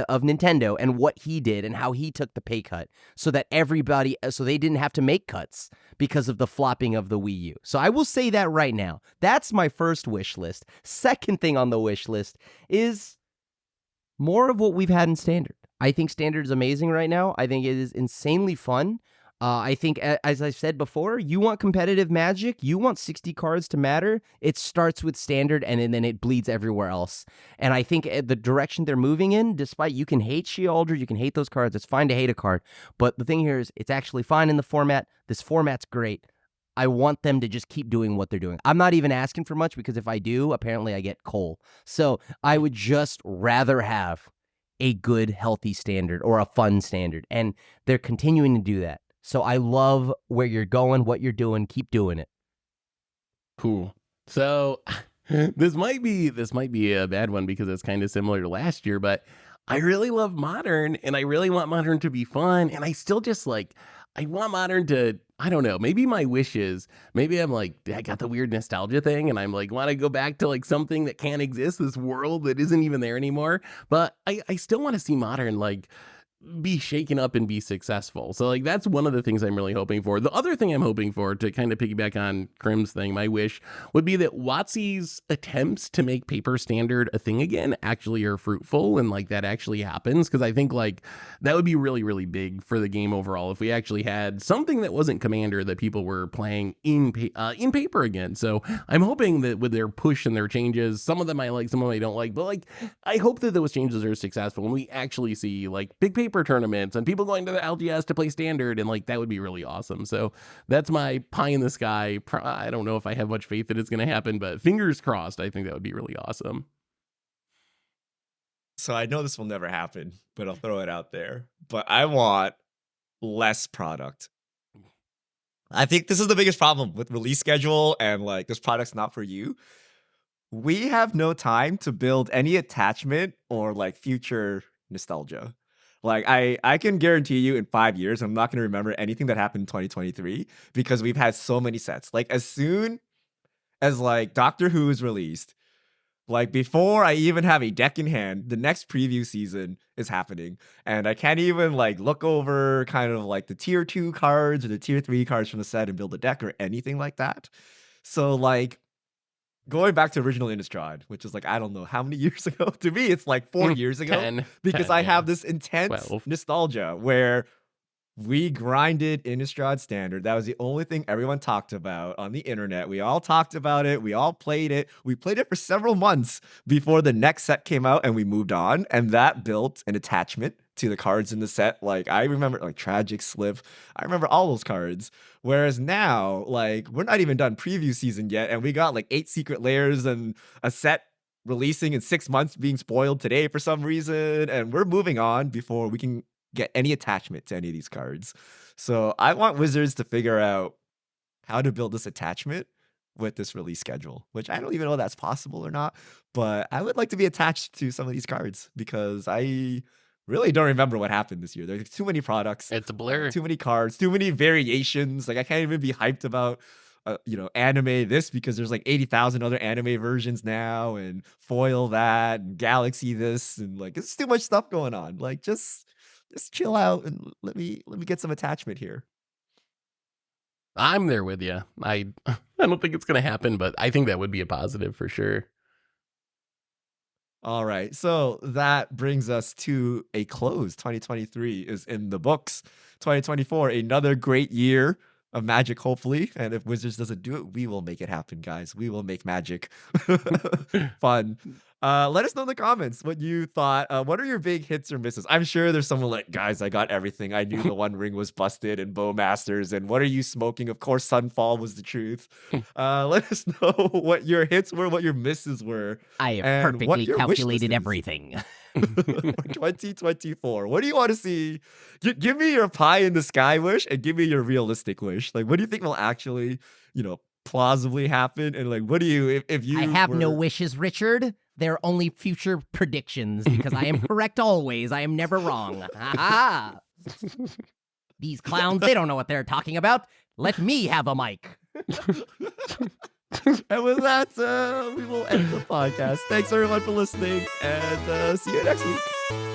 of Nintendo and what he did and how he took the pay cut so that everybody so they didn't have to make cuts because of the flopping of the Wii U. So I will say that right now. That's my first wish list. Second thing on the wish list is more of what we've had in Standard. I think Standard is amazing right now. I think it is insanely fun. I think, as I said before, you want competitive Magic, you want 60 cards to matter, it starts with Standard and then it bleeds everywhere else. And I think the direction they're moving in, despite you can hate Shealdred, you can hate those cards, it's fine to hate a card. But the thing here is, it's actually fine in the format. This format's great. I want them to just keep doing what they're doing. I'm not even asking for much because if I do, apparently I get coal. So I would just rather have a good, healthy Standard or a fun Standard. And they're continuing to do that. So I love where you're going, what you're doing. Keep doing it. Cool. So this might be a bad one because it's kind of similar to last year, but I really love Modern and I really want Modern to be fun. And I still just I want Modern to, I don't know, maybe my wish is, maybe I'm like, I got the weird nostalgia thing and I'm like, want to go back to like something that can't exist, this world that isn't even there anymore. But I still want to see Modern be shaken up and be successful. So that's one of the things I'm really hoping for. The other thing I'm hoping for, to kind of piggyback on Krim's thing, my wish would be that WotC's attempts to make Paper Standard a thing again actually are fruitful and that actually happens. Because I think that would be really, really big for the game overall if we actually had something that wasn't Commander that people were playing in paper again. So I'm hoping that with their push and their changes, some of them I like, some of them I don't like, but I hope that those changes are successful and we actually see big paper tournaments and people going to the LGS to play Standard, and that would be really awesome. So that's my pie in the sky. I don't know if I have much faith that it's going to happen, but fingers crossed. I think that would be really awesome. So I know this will never happen, but I'll throw it out there. But I want less product. I think this is the biggest problem with release schedule and this product's not for you. We have no time to build any attachment or future nostalgia. I can guarantee you in 5 years, I'm not going to remember anything that happened in 2023 because we've had so many sets. As soon as Doctor Who is released, before I even have a deck in hand, the next preview season is happening. And I can't even look over kind of the tier 2 cards or the tier 3 cards from the set and build a deck or anything like that. So going back to original Innistrad, which is I don't know how many years ago. To me, it's 4 years ago 10, because 10, I yeah. have this intense 12. nostalgia where we grinded Innistrad Standard. That was the only thing everyone talked about on the internet. We all talked about it. We all played it. We played it for several months before the next set came out and we moved on. And that built an attachment to the cards in the set. I remember Tragic Slip. I remember all those cards. Whereas now, we're not even done preview season yet. And we got 8 secret layers and a set releasing in 6 months being spoiled today for some reason. And we're moving on before we can get any attachment to any of these cards. So I want Wizards to figure out how to build this attachment with this release schedule, which I don't even know if that's possible or not. But I would like to be attached to some of these cards because I really don't remember what happened this year. There's too many products, It's a blur. too many cards, too many variations. Like I can't even be hyped about anime this because there's like 80,000 other anime versions now, and foil that, and galaxy this, and like it's too much stuff going on. Like just chill out and let me get some attachment here. I'm there with you. I don't think it's going to happen, but I think that would be a positive for sure. All right. So that brings us to a close. 2023 is in the books. 2024, another great year of Magic, hopefully. And if Wizards doesn't do it, we will make it happen, guys. We will make Magic fun. Let us know in the comments what you thought. What are your big hits or misses? I'm sure there's someone like, guys, I got everything. I knew the One Ring was busted and Bowmasters. And what are you smoking? Of course, Sunfall was the truth. Let us know what your hits were, what your misses were. I have and what perfectly your wish list calculated is. everything. 2024. What do you want to see? Give me your pie in the sky wish and give me your realistic wish. Like, what do you think will actually, plausibly happen? And like, what do you, if you I have no were- wishes, Richard. They're only future predictions because I am correct always. I am never wrong. Ha These clowns, they don't know what they're talking about. Let me have a mic. And with that, we will end the podcast. Thanks everyone for listening, and see you next week.